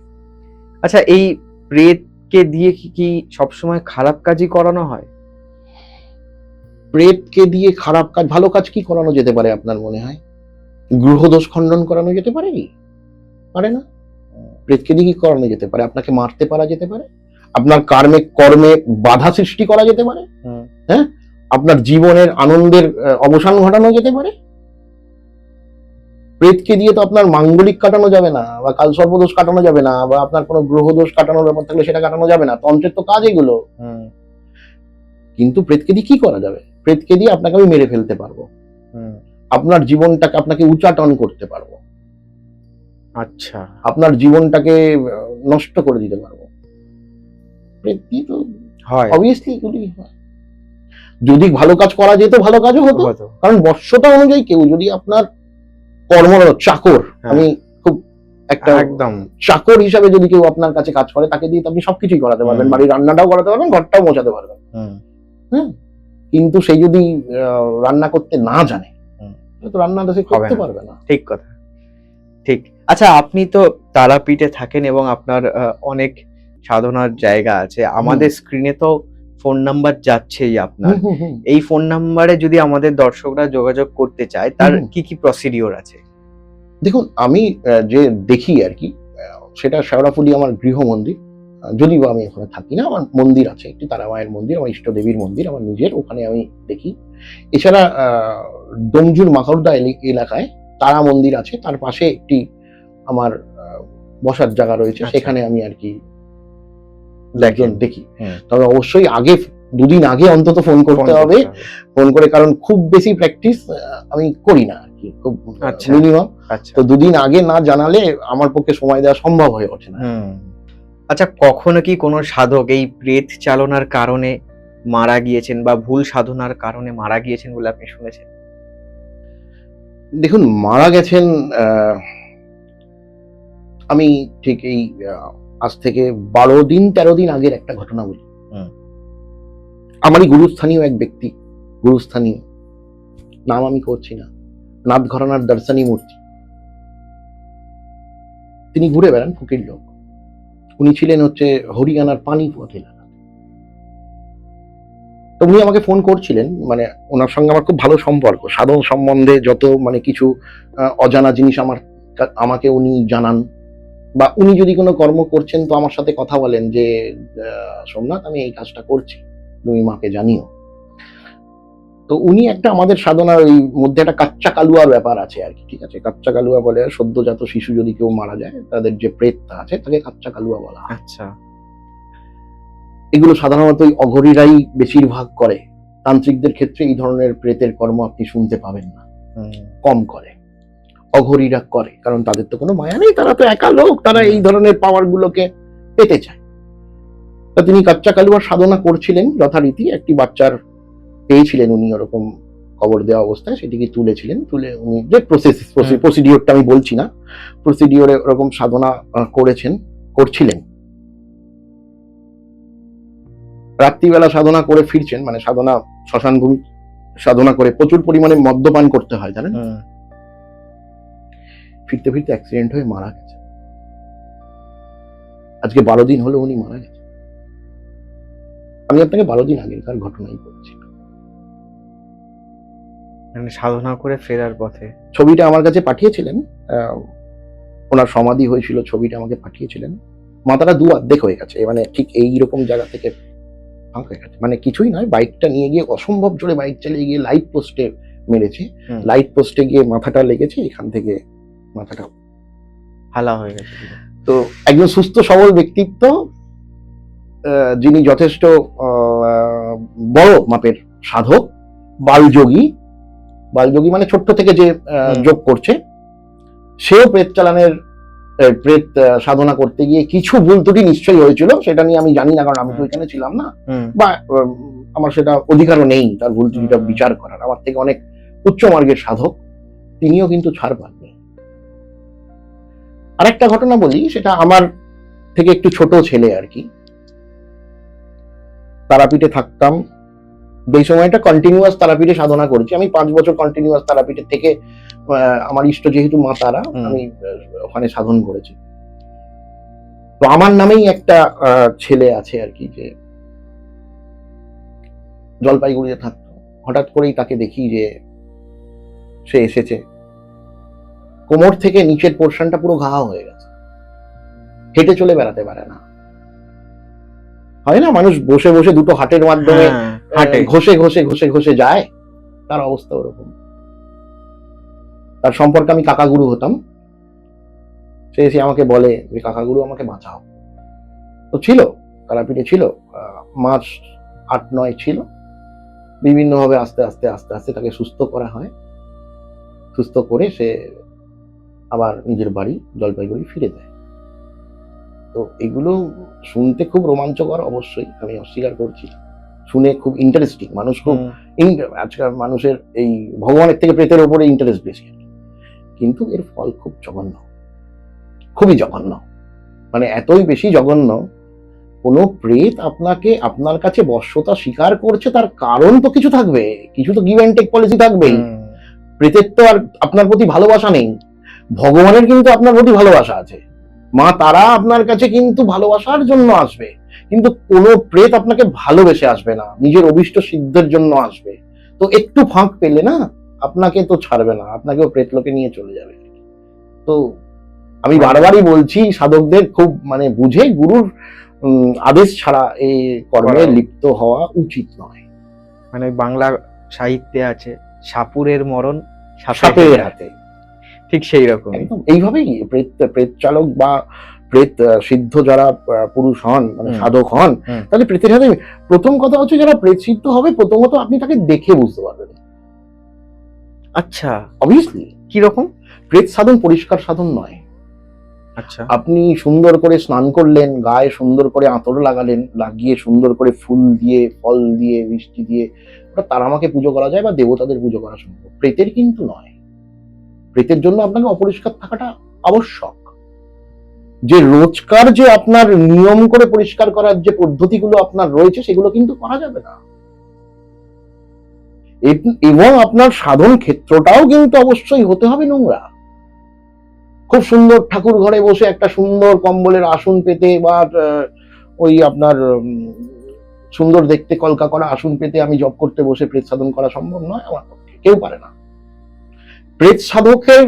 আচ্ছা, এই প্রেতকে দিয়ে কি সবসময় খারাপ কাজই করানো হয়? প্রেতকে দিয়ে খারাপ কাজ, ভালো কাজ কি করানো যেতে পারে আপনার মনে হয়? গ্রহদোষ খণ্ডন করানো যেতে পারে কি? পারে না। প্রেতকে দিয়ে কি করানো যেতে পারে? আপনাকে মারতে পারা যেতে পারে, আপনার কর্মে বাধা সৃষ্টি করা যেতে পারে, হ্যাঁ, আপনার জীবনের আনন্দের অবসান ঘটানো যেতে পারে। প্রেতকে দিয়ে তো আপনার মাঙ্গলিক কাটানো যাবে না, বা কাল সর্পদোষ কাটানো যাবে না, বা আপনার কোনো গ্রহদোষ কাটানোর ব্যাপার থাকলে সেটা কাটানো যাবে না। তন্ত্রের তো কাজ এগুলো। কিন্তু প্রেতকে দিয়ে কি করা যাবে? প্রেতকে দিয়ে আপনাকে আমি মেরে ফেলতে পারবো, আপনার জীবনটাকে আপনাকে উচাটন করতে পারবো, আচ্ছা, আপনার জীবনটাকে নষ্ট করে দিতে পারবো। প্রেত দিয়ে তো হয়, অবভিয়াসলি এগুলি হয়। যদি ভালো কাজ করা যেত ভালো কাজও হতো, কারণ বর্ষতা অনুযায়ী কেউ যদি আপনার কর্মরত চাকর, আমি খুব একটা একদম চাকর হিসাবে যদি কেউ আপনার কাছে কাজ করে, তাকে দিয়ে আপনি সবকিছুই করাতে পারবেন, বাড়ির রান্নাটাও করাতে পারবেন, ঘরটাও মোছাতে পারবেন। কিন্তু সে যদি রান্না করতে না জানে তো রান্নাটা সে করতে পারবে না। ঠিক কথা, ঠিক। আচ্ছা, আপনি তো তারাপীঠে থাকেন এবং আপনার অনেক সাধনার জায়গা আছে। আমাদের স্ক্রিনে তো ফোন নাম্বার যাচ্ছেই আপনার। এই ফোন নাম্বারে যদি আমাদের দর্শকরা যোগাযোগ করতে চায়, তার কি কি প্রসিডিওর আছে? দেখুন, আমি যে দেখি আর কি, সেটা শেওড়াফুলি আমার গৃহ মন্দির। যদিও আমি ওখানে থাকি না, আমার মন্দির আছে একটি, তারা মায়ের মন্দির, আমার ইষ্ট দেবীর মন্দির আমার নিজের, ওখানে আমি দেখি। এছাড়া ডোমজুর মাকড়দা এলাকায় তারা মন্দির আছে, তার পাশে একটি আমার বসার জায়গা রয়েছে, সেখানে আমি আর কি দেখি। তবে অবশ্যই আগে, দুদিন আগে অন্তত ফোন করতে হবে, ফোন করে, কারণ খুব বেশি প্র্যাকটিস আমি করি না আর কি, খুব মিনিমাম। তো দুদিন আগে না জানালে আমার পক্ষে সময় দেওয়া সম্ভব হয়ে ওঠে না। আচ্ছা, কখনো কি কোনো সাধক এই প্রেত চালনার কারণে মারা গিয়েছেন বা ভুল সাধনার কারণে মারা গিয়েছেন বলে আপনি শুনেছেন? দেখুন, মারা গেছেন, আমি ঠিক এই আজ থেকে 12 দিন 13 দিন আগের একটা ঘটনা বলি। আমারই গুরুস্থানীয় এক ব্যক্তি, গুরুস্থানীয়, নাম আমি করছি না, নাথ ঘরানার দর্শনী মূর্তি, তিনি ঘুরে বেড়ান, ফকির লোক। উনি ছিলেন হচ্ছে হরিয়ানার পানিপথ এলাকা। তো উনি আমাকে ফোন করছিলেন, মানে ওনার সঙ্গে আমার খুব ভালো সম্পর্ক, সাধন সম্বন্ধে যত মানে কিছু অজানা জিনিস আমাকে উনি জানান, বা উনি যদি কোনো কর্ম করছেন তো আমার সাথে কথা বলেন যে সোমনাথ, আমি এই কাজটা করছি, তুমি মাকে জানিও। তো উনি একটা আমাদের সাধনার ওই মধ্যে একটা কাচ্চা কালুয়ার ব্যাপার আছে আর কি, ঠিক আছে? কাচ্চা কালুয়া বলে সদ্যজাত শিশু যদি কেউ মারা যায়, তাদের যে প্রেতটা আছে তাকে কাচ্চা কালুয়া বলা। আচ্ছা, এগুলো সাধারণত ওই অঘরীরাই বেশিরভাগ করে। তান্ত্রিকদের ক্ষেত্রে এই ধরনের প্রেতের কর্ম আপনি শুনতে পাবেন না, কম করে। অঘরীরা করে, কারণ তাদের তো কোনো মায়া নেই, তারা তো একা লোক, তারা এই ধরনের পাওয়ার গুলোকে পেতে চায়। তা তিনি কাচ্চা কালুয়ার সাধনা করছিলেন যথারীতি, একটি বাচ্চার পেয়েছিলেন উনি ওরকম কবর দেওয়া অবস্থায়, সেটিকে তুলেছিলেন, তুলে উনি যে প্রসিডিওরটা আমি বলছি না, প্রসিডিওরে ওরকম সাধনা করছিলেন। রাত্রিবেলা সাধনা করে ফিরছেন, মানে সাধনা শ্মশান ভূমি সাধনা করে প্রচুর পরিমাণে মদ্যপান করতে হয়, জানেন? ফিরতে ফিরতে অ্যাক্সিডেন্ট হয়ে মারা গেছে। আজকে 12 দিন হলো উনি মারা গেছে। আমি আপনাকে 12 দিন আগেকার ঘটনাই বলছি। মানে সাধনা করে ফেরার পথে ছবিটা আমার কাছে পাঠিয়েছিলেন, ওনার সমাধি হয়েছিল, ছবিটা আমাকে পাঠিয়েছিলেন। মাথাটা দু অর্ধেক হয়ে গেছে, মানে ঠিক এইরকম জায়গা থেকে ফাঁকা হয়ে গেছে, মানে কিছুই নয়, বাইকটা নিয়ে গিয়ে অসম্ভব জোরে বাইক চালিয়ে গিয়ে লাইট পোস্টে মেরেছে, লাইট পোস্টে গিয়ে মাথাটা লেগেছে, এখান থেকে মাথাটা হালা হয়ে গেছে। তো একজন সুস্থ সবল ব্যক্তিত্ব, যিনি যথেষ্ট বড় মাপের সাধক, বালযোগী মানে ছোট্ট থেকে যে যোগ করছে, সেও প্রেত চালানের প্রেত সাধনা করতে গিয়ে কিছু ভুল ত্রুটি নিশ্চয়ই হয়েছিল, সেটা নিয়ে আমি জানি না, কারণ আমি তো এখানে ছিলাম না, বা আমার সেটা অধিকারও নেই তার ভুল ত্রুটিটা বিচার করার। আমার থেকে অনেক উচ্চ মার্গের সাধক, তিনিও কিন্তু ছাড় পাননি। আরেকটা ঘটনা বলি, সেটা আমার থেকে একটু ছোট ছেলে আর কি। তারাপীঠে থাকতাম, এই সময়টা কন্টিনিউয়াস তারাপীঠে সাধনা করেছি আমি, 5 বছর কন্টিনিউয়াস তারাপীঠে থেকে আমার ইষ্ট যেহেতু মা তারা, আমি ওখানে সাধন করেছি। তো আমার নামেই একটা ছেলে আছে আর কি, যে জলপাইগুড়িতে থাকতো। হঠাৎ করেই তাকে দেখি যে সে এসেছে, কোমর থেকে নিচের পোর্শনটা পুরো ঘা হয়ে গেছে, হেঁটে চলে বেড়াতে পারে না। হয় না, মানুষ বসে বসে দুটো হাটের মাধ্যমে ঘষে ঘষে ঘষে ঘষে যায়, তার অবস্থা ওরকম। তার সম্পর্কে আমি কাকাগুরু হতাম। সে এসে আমাকে বলে যে কাকাগুরু আমাকে বাঁচাও। তো ছিল, তারাপীঠে ছিল, মাস 8-9 ছিল। বিভিন্নভাবে আস্তে আস্তে আস্তে আস্তে তাকে সুস্থ করা হয়। সুস্থ করে সে আবার নিজের বাড়ি জলপাইগুড়ি ফিরে যায়। তো এগুলো শুনতে খুব রোমাঞ্চকর, অবশ্যই আমি অস্বীকার করছি, শুনে খুব ইন্টারেস্টিং। মানুষ খুব আজকাল মানুষের এই ভগবানের থেকে প্রেতের ওপরে ইন্টারেস্ট বেশি, কিন্তু এর ফল খুব জঘন্য, খুবই জঘন্য। মানে এতই বেশি জঘন্য, কোনো প্রেত আপনাকে আপনার কাছে বশ্যতা স্বীকার করছে, তার কারণ তো কিছু থাকবে, কিছু তো গিভ অ্যান্ড টেক পলিসি থাকবেই। প্রেতের তো আর আপনার প্রতি ভালোবাসা নেই, ভগবানের কিন্তু আপনার প্রতি ভালোবাসা আছে। মা তারা আপনার কাছে কিন্তু ভালোবাসার জন্য আসবে, কিন্তু কোনো প্রেত আপনাকে ভালোবেসে আসবে না, নিজের অভিষ্ট সিদ্ধের জন্য আসবে। তো একটু ফাঁক পেলে না, আপনাকে তো ছাড়বে না, আপনাকেও প্রেত লোকে নিয়ে চলে যাবে। তো আমি বারবারই বলছি সাধকদের, খুব মানে বুঝে গুরুর আদেশ ছাড়া এই কর্মে লিপ্ত হওয়া উচিত নয়। মানে বাংলা সাহিত্যে আছে, সাপুরের মরণ সাপের হাতে, ঠিক সেই রকম। এইভাবেই প্রেত চালক বা প্রেত সিদ্ধ যারা পুরুষ হন, মানে সাধক হন, তাহলে প্রেতের হাতে। প্রথম কথা হচ্ছে, যারা প্রেত সিদ্ধ হবে, প্রথমত আপনি তাকে দেখে বুঝতে পারবেন। আচ্ছা, অবভিয়াসলি। কিরকম? প্রেত সাধন পরিষ্কার সাধন নয়। আচ্ছা, আপনি সুন্দর করে স্নান করলেন, গায়ে সুন্দর করে আতর লাগালেন, লাগিয়ে সুন্দর করে ফুল দিয়ে, ফল দিয়ে, মিষ্টি দিয়ে, ওটা তারামাকে পুজো করা যায় বা দেবতাদের পুজো করা সম্ভব, প্রেতের কিন্তু নয়। প্রেতের জন্য আপনাকে অপরিষ্কার থাকাটা আবশ্যক। যে রোজকার যে আপনার নিয়ম করে পরিষ্কার করার যে পদ্ধতিগুলো আপনার রয়েছে, সেগুলো কিন্তু করা যাবে না। এবং আপনার সাধন ক্ষেত্রটাও কিন্তু অবশ্যই হতে হবে নোংরা। খুব সুন্দর ঠাকুর ঘরে বসে একটা সুন্দর কম্বলের আসন পেতে, বা ওই আপনার সুন্দর দেখতে কলকা করা আসন পেতে আমি জপ করতে বসে প্রেত সাধন করা সম্ভব নয় আমার পক্ষে, কেউ পারে না। প্রেত সাধকের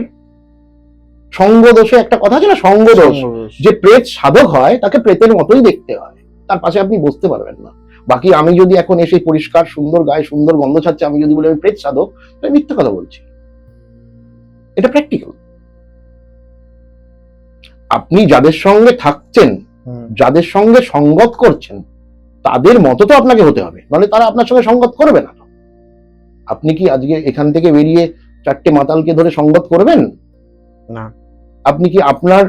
সঙ্গ দোষে একটা কথা আছে না, সঙ্গ দোষ। যে প্রেত সাধক হয় তাকে প্রেতের মতোই দেখতে হয়, তার পাশে আপনি বসতে পারবেন না। বাকি আমি যদি এখন এসে পরিষ্কার সুন্দর গায়ে সুন্দর গন্ধ ছাড়ছে, আমি যদি বলি আমি প্রেত সাধক, তাহলে মিথ্যা কথা বলছি। এটা প্র্যাকটিক্যাল। আপনি যাদের সঙ্গে থাকছেন, যাদের সঙ্গে সঙ্গত করছেন, তাদের মতো তো আপনাকে হতে হবে, নাহলে তারা আপনার সঙ্গে সঙ্গত করবে না। আপনি কি আজকে এখান থেকে বেরিয়ে 4টে মাতালকে ধরে সঙ্গত করবেন না? আপনি কি আপনার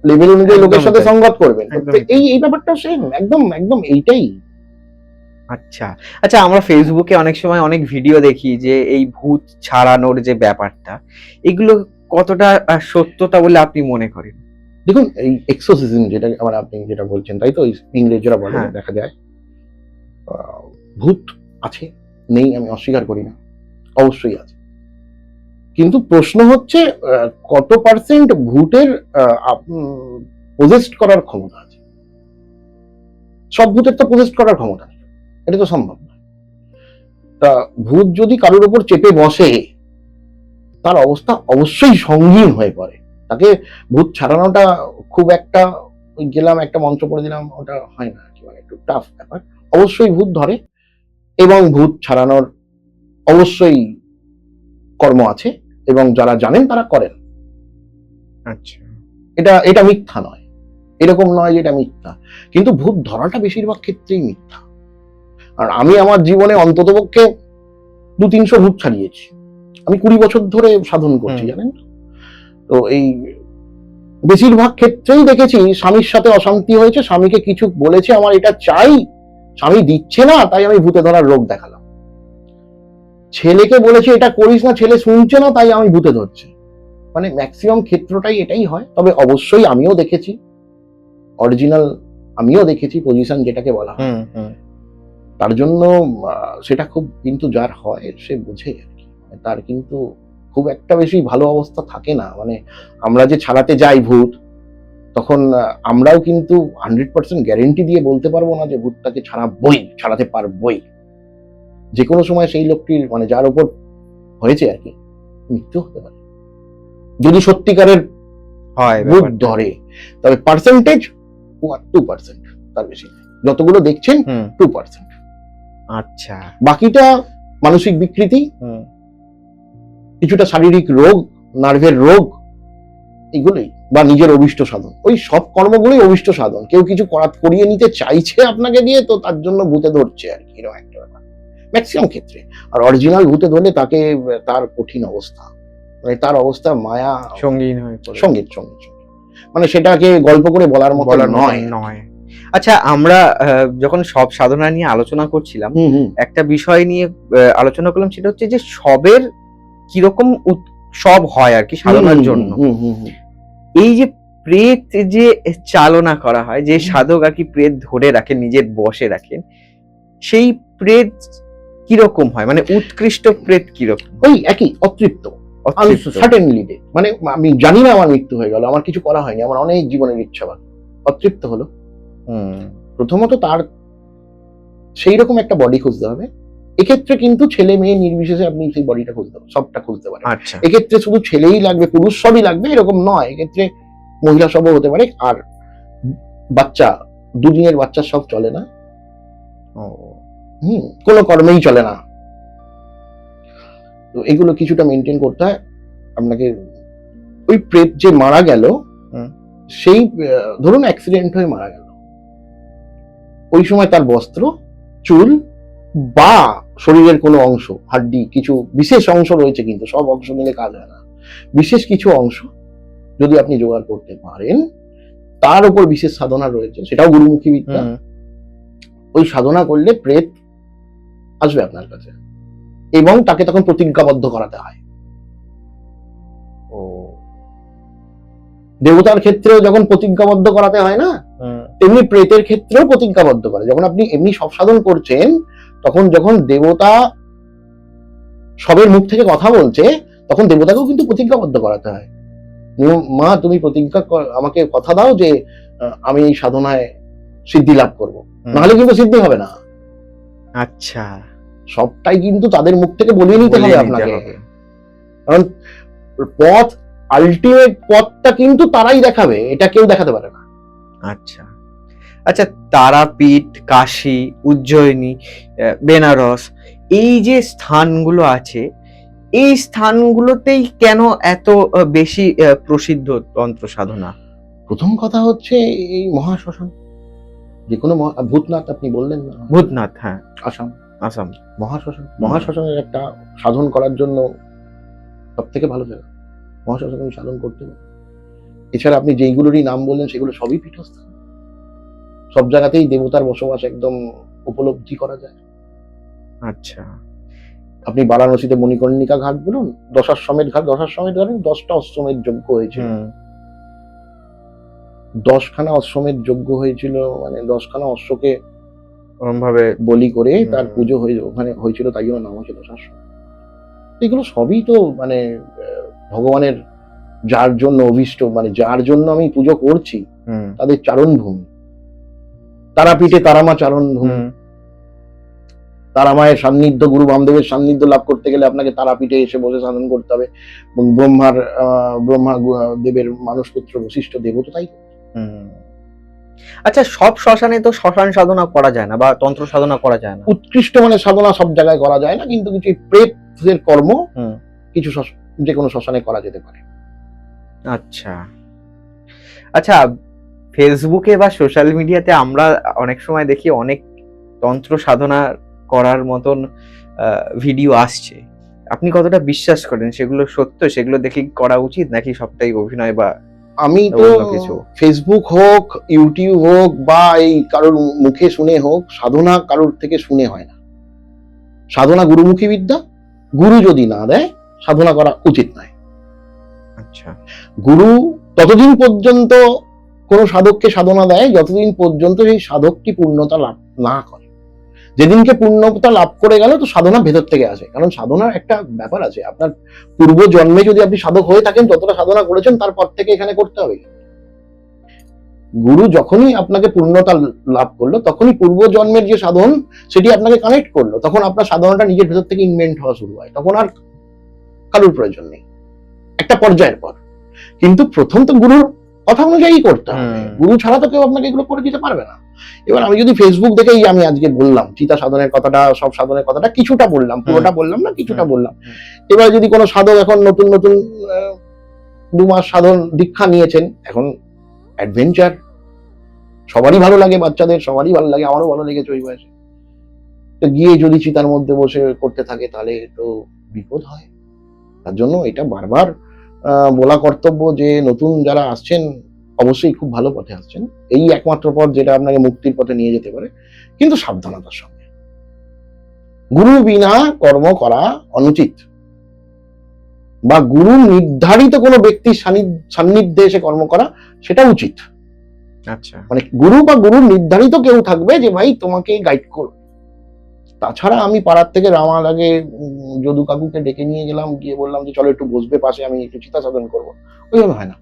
লেভেল অনুযায়ী লোকের সাথে সঙ্গত করবেন? এই ব্যাপারটা সেম, একদম একদম এইটাই। আচ্ছা আচ্ছা, আমরা ফেসবুকে অনেক সময় অনেক ভিডিও দেখি যে এই ভূত ছাড়ানোর যে ব্যাপারটা, এগুলো কতটা সত্যতা বলে আপনি মনে করেন? দেখুন, এই এক্সোসিজম যেটা আপনি যেটা বলছেন, তাই তো ইংরেজরা বলে, দেখা যায় ভূত আছে, নেই আমি অস্বীকার করি না, অবশ্যই আছে। কিন্তু প্রশ্ন হচ্ছে কত পার্সেন্ট ভূতের পজেস্ট করার ক্ষমতা আছে। সব ভূতের তো পজেস্ট করার ক্ষমতা নেই, এটা তো সম্ভব না। তা ভূত যদি কারোর উপর চেপে বসে, তার অবস্থা অবশ্যই সঙ্গীন হয়ে পড়ে। তাকে ভূত ছাড়ানোটা খুব একটা ওই গেলাম একটা মন্ত্র পড়ে দিলাম, ওটা হয় না, মানে একটু টাফ ব্যাপার। অবশ্যই ভূত ধরে, এবং ভূত ছাড়ানোর অবশ্যই কর্ম আছে, এবং যারা জানেন তারা করেন। আচ্ছা, এটা মিথ্যা নয়, এরকম নয় যে এটা মিথ্যা, কিন্তু ভূত ধরাটা বেশিরভাগ ক্ষেত্রেই মিথ্যা। আর আমি আমার জীবনে অন্ততপক্ষে 200-300 ভূত ছাড়িয়েছি। আমি 20 বছর ধরে সাধন করছি, জানেন। তো এই বেশিরভাগ ক্ষেত্রেই দেখেছি স্বামীর সাথে অশান্তি হয়েছে, স্বামীকে কিছু বলেছে, আমার এটা চাই, স্বামী দিচ্ছে না তাই আমি ভূতে ধরার রোগ দেখালাম, ছেলেকে বলেছে এটা করিস না, ছেলে শুনছে না তাই আমি ভূতে ধরছি। মানে ম্যাক্সিমাম ক্ষেত্রটাই এটাই হয়। তবে অবশ্যই আমিও দেখেছি, অরিজিনাল আমিও দেখেছি পজিশন যেটাকে বলা হয়। তার জন্য সেটা খুব, কিন্তু যার হয় সে বোঝে আর কি, তার কিন্তু খুব একটা বেশি ভালো অবস্থা থাকে না। মানে আমরা যে ছাড়াতে যাই ভূত, তখন আমরাও কিন্তু 100% গ্যারেন্টি দিয়ে বলতে পারবো না যে ভূতটাকে ছাড়াতে পারবই। যে কোনো সময় সেই লোকটির, মানে যার উপর হয়েছে আর কি, মৃত্যু হতে পারে যদি সত্যিকারের হয় ভূত ব্যাপারটা। ধরে। তবে পার্সেন্টেজ 2%, তার বেশি নয়। যতগুলো দেখছেন 2%, আচ্ছা। বাকিটা মানসিক বিকৃতি, কিছুটা শারীরিক রোগ, নার্ভের রোগ, এগুলোই, বা নিজের অভিষ্ট সাধন। ওই সব কর্মগুলোই অভিষ্ট সাধন। কেউ কিছু করিয়ে নিতে চাইছে আপনাকে দিয়ে, তো তার জন্য ভূতে ধরছে আর কি, এরকম একটা ব্যাপার ম্যাক্সিমাম ক্ষেত্রে। আর অরিজিনাল ভূতে ধরলে তাকে, তার কঠিন অবস্থা, মানে তার অবস্থা মায়া সঙ্গীন হয়ে পড়ে। সঙ্গীত, মানে সেটাকে গল্প করে বলার মতো নয়। আচ্ছা, আমরা যখন সব সাধনা নিয়ে আলোচনা করছিলাম, একটা বিষয় নিয়ে আলোচনা করলাম, সেটা হচ্ছে যে সবের কিরকম উৎসব হয় আর কি সাধনার জন্য। এই যে প্রেত যে চালনা করা হয়, যে সাধক আর কি প্রেত ধরে রাখেন, নিজের বশে রাখেন, সেই প্রেত কিরকম হয়? মানে উৎকৃষ্ট প্রেত কিরকম? ওই একই, অতৃপ্ত। মানে আমি জানি না আমার মৃত্যু হয়ে গেল, আমার কিছু করা হয়নি, আমার অনেক জীবনের ইচ্ছা বাকি, অতৃপ্ত হলো। প্রথমত তার সেই রকম একটা বডি খুঁজতে হবে। এক্ষেত্রে কিন্তু ছেলে মেয়ে নির্বিশেষে আপনি সেই বডিটা খুঁজতে পারেন, সবটা খুঁজতে পারেন। আচ্ছা। এক্ষেত্রে শুধু ছেলেই লাগবে, পুরুষ সবই লাগবে এরকম নয়, এক্ষেত্রে মহিলা সবও হতে পারে। আর বাচ্চা, দুদিনের বাচ্চা সব চলে না, কোনো কর্মেই চলে না। তো এগুলো কিছুটা মেনটেন করতে হয় আপনাকে। ওই প্রেত যে মারা গেল, সেই ধরুন অ্যাক্সিডেন্ট হয়ে মারা গেল, ওই সময় তার বস্ত্র, চুল বা শরীরের কোনো অংশ, হাড্ডি, কিছু বিশেষ অংশ রয়েছে, কিন্তু সব অংশ মিলে কাজ হয় না, বিশেষ কিছু অংশ যদি আপনি জোগাড় করতে পারেন, তার উপর বিশেষ সাধনা রয়েছে, সেটাও গুরুমুখী বিদ্যা। ওই সাধনা করলে প্রেত আসবে আপনার কাছে, এবং তাকে তখন প্রতিজ্ঞাবদ্ধ করাতে হয়। দেবতার ক্ষেত্রেও যখন প্রতিজ্ঞাবদ্ধ করাতে হয় না, তেমনি প্রেতের ক্ষেত্রেও প্রতিজ্ঞাবদ্ধ করে। যখন আপনি এমনি সব সাধন করছেন, তখন যখন দেবতা সবের মুখ থেকে কথা বলছে, তখন দেবতাকেও কিন্তু প্রতিজ্ঞাবদ্ধ করাতে হয়। মা, তুমি প্রতিজ্ঞা, আমাকে কথা দাও যে আমি এই সাধনায় সিদ্ধি লাভ করবো, নাহলে কিন্তু সিদ্ধি হবে না। আচ্ছা, সবটাই কিন্তু তাদের মুখ থেকে বলিয়ে নিতে হবে আপনাকে, কারণ পথ, আলটিমেট পথটা কিন্তু তারাই দেখাবে, এটা কেউ দেখাতে পারে না। আচ্ছা আচ্ছা, তারাপীঠ, কাশী, উজ্জয়িনী, বেনারস, এই যে স্থানগুলো আছে, এই স্থানগুলোতেই কেন এত বেশি প্রসিদ্ধ তন্ত্র সাধনা? প্রথম কথা হচ্ছে এই মহাশ্মশান, যে কোনো ভূতনাথ আপনি বললেন না, ভূতনাথ, হ্যাঁ, আসাম মহাশ্মশানের একটা সাধন করার জন্য সব থেকে ভালো জায়গা মহাশ্মশান, আমি সাধন করতে পারি। এছাড়া আপনি যেইগুলোরই নাম বললেন সেগুলো সবই পীঠস্থান, সব জায়গাতেই দেবতার বসবাস একদম উপলব্ধি করা যায়। আচ্ছা, আপনি বারাণসীতে মণিকর্ণিকা ঘাট বলুন, দশাশ্বমেধ ঘাট 10টা অশ্বমেধ যজ্ঞ হয়েছিল, 10খানা অশ্বমেধ যজ্ঞ হয়েছিল, মানে 10খানা অশ্বকে ভাবে বলি করে তার পুজো ওখানে হয়েছিল, তাই জন্য নাম হয়েছে দশাশ্বমেধ। এগুলো সবই তো মানে ভগবানের, যার জন্য অভীষ্ট, মানে যার জন্য আমি পুজো করছি, তাদের চারণ ভূমি। তারাপীঠে তারামা চারণ ভূমি, তারামায়ের সান্নিধ্য, গুরু বামদেবের সান্নিধ্য লাভ করতে গেলে আপনাকে তারাপীঠে এসে বসে সাধন করতে হবে। ব্রহ্মা দেবের মানসপুত্র বশিষ্ঠ দেবও তো তাই। আচ্ছা, সব শ্মশানে তো শ্মশান সাধনা করা যায় না, বা তন্ত্র সাধনা করা যায় না। উৎকৃষ্ট মানে সাধনা সব জায়গায় করা যায় না, কিন্তু কিছু প্রেতের কর্ম কিছু যে কোনো শ্মশানে করা যেতে পারে। আচ্ছা আচ্ছা, ফেসবুকে বা সোশ্যাল মিডিয়াতে আমরা অনেক সময় দেখি অনেক তন্ত্র সাধনা করার মতন ভিডিও আসছে। আপনি কতটা বিশ্বাস করেন সেগুলো সত্য? সেগুলো দেখে করা উচিত, নাকি সবটাই অভিনয় বা আমি তো অন্য কিছু? ফেসবুক হোক, ইউটিউব হোক, বা এই কারোর মুখে শুনে হোক, সাধনা কারোর থেকে শুনে হয় না। সাধনা গুরুমুখী বিদ্যা, গুরু যদি না দেয় সাধনা করা উচিত নয়। আচ্ছা, গুরু ততদিন পর্যন্ত কোন সাধককে সাধনা দেয় যতদিন পর্যন্ত সেই সাধকটি পূর্ণতা লাভ না করে। যেদিনকে পূর্ণতা লাভ করে গেল, তো সাধনা ভেতর থেকে আসে। কারণ সাধনার একটা ব্যাপার আছে, আপনার পূর্ব জন্মে যদি আপনি সাধক হয়ে থাকেন, যতটা সাধনা করেছেন তারপর থেকে এখানে করতে হবে। গুরু যখনই আপনাকে পূর্ণতা লাভ করলো, তখনই পূর্ব জন্মের যে সাধন সেটি আপনাকে কানেক্ট করলো, তখন আপনার সাধনাটা নিজের ভেতর থেকে ইনভেন্ট হওয়া শুরু হয়, তখন আর কারোর প্রয়োজন নেই একটা পর্যায়ের পর। কিন্তু প্রথম তো গুরুর কথা অনুযায়ী করতে হবে, গুরু ছাড়া তো কেউ আপনাকে এগুলো করে দিতে পারবে না। এবার আমি যদি ফেসবুক দেখেই আমি আজকে বললাম চিতা সাধনের কথাটা, সব সাধনের কথাটা কিছুটা বললাম, পুরোটা বললাম না, কিছুটা বললাম। এবার যদি কোনো সাধক এখন নতুন নতুন 2 মাস সাধন দীক্ষা নিয়েছেন, এখন অ্যাডভেঞ্চার সবারই ভালো লাগে, বাচ্চাদের সবারই ভালো লাগে, আমারও ভালো লেগেছে ওই বয়সে, তো গিয়ে যদি চিতার মধ্যে বসে করতে থাকে তাহলে তো বিপদ হয়। তার জন্য এটা বারবার বলা কর্তব্য যে নতুন যারা আসছেন অবশ্যই খুব ভালো পথে আসছেন, এই একমাত্র পথ যেটা আপনাকে মুক্তির পথে নিয়ে যেতে পারে, কিন্তু সাবধানতার সঙ্গে। গুরু বিনা কর্ম করা অনুচিত, বা গুরু নির্ধারিত কোনো ব্যক্তির সান্নিধ্যে এসে কর্ম করা সেটা উচিত। আচ্ছা, মানে গুরু বা গুরুর নির্ধারিত কেউ থাকবে যে ভাই তোমাকে গাইড করো। তাছাড়া আমি পাড়ার থেকে রামাল আগে যদু কাকুকে ডেকে নিয়ে গেলাম, গিয়ে বললাম যে চলো একটু বসবে পাশে, আমি একটু চিতা সাধন করবো, ওইভাবে হয় না।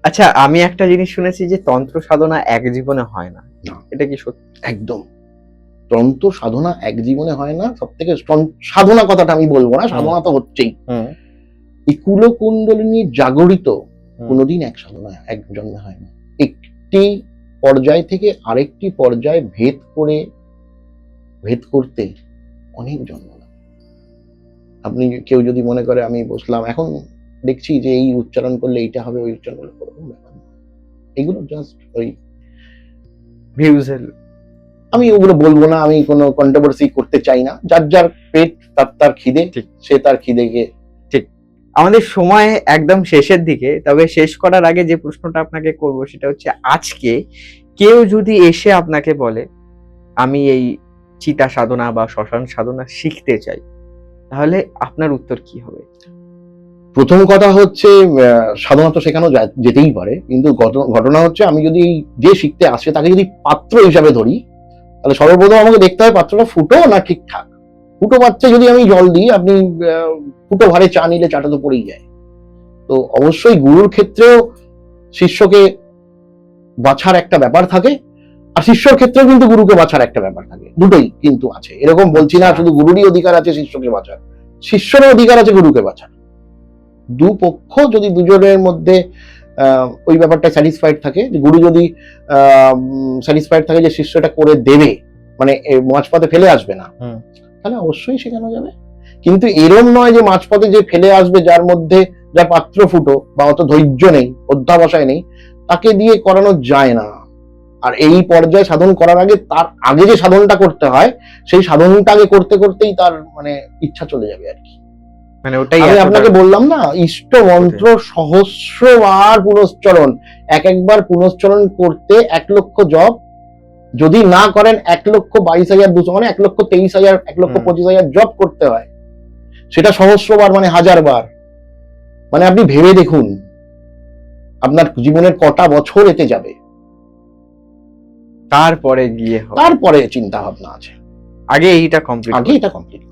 আচ্ছা, আমি একটা জিনিস শুনেছি যে তন্ত্র সাধনা এক জীবনে হয় না, না। এটা কি সত্যি? একদম, তন্ত্র সাধনা এক জীবনে হয় না। সব থেকে সাধনা কথাটা আমি বলবো না, সাধনা তো হচ্ছেই। এই কুলকুণ্ডলিনী জাগরিত কোনোদিন এক সাধনা এক জন্মে হয় না। একটি পর্যায় থেকে আরেকটি পর্যায়ে ভেদ করতে অনেক জন্ম লাগে। আপনি কেউ যদি মনে করে আমি বসলাম, এখন দেখছি যে এই উচ্চারণ করলে এইটা হবে, ওই উচ্চারণ করলে ওরকম ব্যাপার না। এগুলো জাস্ট ওই ভিউজের। আমি ওগুলো বলবো না, আমি কোনো কন্ট্রোভার্সি করতে চাই না। যার যার পেট তার খিদে, সে তার খিদেকে। ঠিক, আমাদের সময় একদম শেষের দিকে, তবে শেষ করার আগে যে প্রশ্নটা আপনাকে করব সেটা হচ্ছে, আজকে কেউ যদি এসে আপনাকে বলে আমি এই চিতা সাধনা বা শ্মশান সাধনা শিখতে চাই, তাহলে আপনার উত্তর কি হবে? প্রথম কথা হচ্ছে সাধনা তো শেখানো যেতেই পারে, কিন্তু ঘটনা হচ্ছে আমি যদি যে শিখতে আসে তাকে যদি পাত্র হিসাবে ধরি, তাহলে সর্বপ্রথম আমাকে দেখতে হয় পাত্রটা ফুটো না ঠিকঠাক। ফুটো পাত্রে যদি আমি জল দিই, আপনি ফুটো ভারে চা নিলে চাটা তো পড়েই যায়। তো অবশ্যই গুরুর ক্ষেত্রেও শিষ্যকে বাছার একটা ব্যাপার থাকে, আর শিষ্যর ক্ষেত্রেও কিন্তু গুরুকে বাছার একটা ব্যাপার থাকে, দুটোই কিন্তু আছে। এরকম বলছি না শুধু গুরুরই অধিকার আছে শিষ্যকে বাছার, শিষ্যের অধিকার আছে গুরুকে বাছার। দুপক্ষ যদি দুজনের মধ্যে ওই ব্যাপারটা স্যাটিসফাইড থাকে, গুরু যদি স্যাটিসফাইড থাকে যে শিষ্যটা করে দেবে, মানে মাঝপথে ফেলে আসবে না, তাহলে অবশ্যই শেখানো যাবে। কিন্তু এরম নয় যে মাঝপথে যে ফেলে আসবে, যার পাত্র ফুটো বা অত ধৈর্য নেই, অধ্যাবসায় নেই, তাকে দিয়ে করানো যায় না। আর এই পর্যায়ে সাধন করার আগে, তার আগে যে সাধনটা করতে হয়, সেই সাধনটা আগে করতে করতেই তার মানে ইচ্ছা চলে যাবে আর কি। মানে ওটাই আমি আপনাকে বললাম না, ইষ্ট মন্ত্র সহস্রবার পুনশ্চরণ, একবার পুনশ্চরণ করতে 1 লক্ষ জপ, যদি না করেন 1,22,200, মানে 1,23,000, 1,25,000 জপ করতে হয়। সেটা সহস্রবার মানে 1000 বার। মানে আপনি ভেবে দেখুন আপনার জীবনের কটা বছর এতে যাবে। তারপরে গিয়ে তারপরে চিন্তা ভাবনা আছে, আগে এটা কমপ্লিট।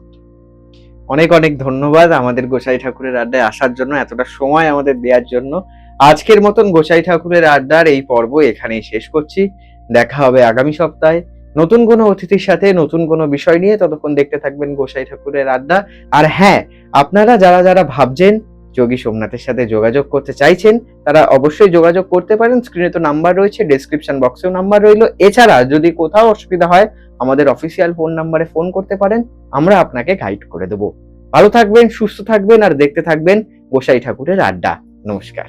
অনেক অনেক ধন্যবাদ আমাদের গোসাই ঠাকুরের আড্ডায় আসার জন্য, এতটা সময় আমাদের দেওয়ার জন্য। আজকের মতন গোসাই ঠাকুরের আড্ডার এই পর্ব এখানেই শেষ করছি। দেখা হবে আগামী সপ্তাহে নতুন কোনো অতিথির সাথে, নতুন কোনো বিষয় নিয়ে। ততক্ষণ দেখতে থাকবেন গোসাই ঠাকুরের আড্ডা। আর হ্যাঁ, আপনারা যারা যারা ভাবছেন যোগী সোমনাথের সাথে যোগাযোগ করতে চাইছেন, তারা অবশ্যই যোগাযোগ করতে পারেন। স্ক্রিনে তো নাম্বার রয়েছে, ডেসক্রিপশন বক্সেও নাম্বার রইলো। এছাড়া যদি কোথাও অসুবিধা হয়, আমাদের অফিসিয়াল ফোন নাম্বারে ফোন করতে পারেন, আমরা আপনাকে গাইড করে দেবো। ভালো থাকবেন, সুস্থ থাকবেন, আর দেখতে থাকবেন গোসাই ঠাকুরের আড্ডা। নমস্কার।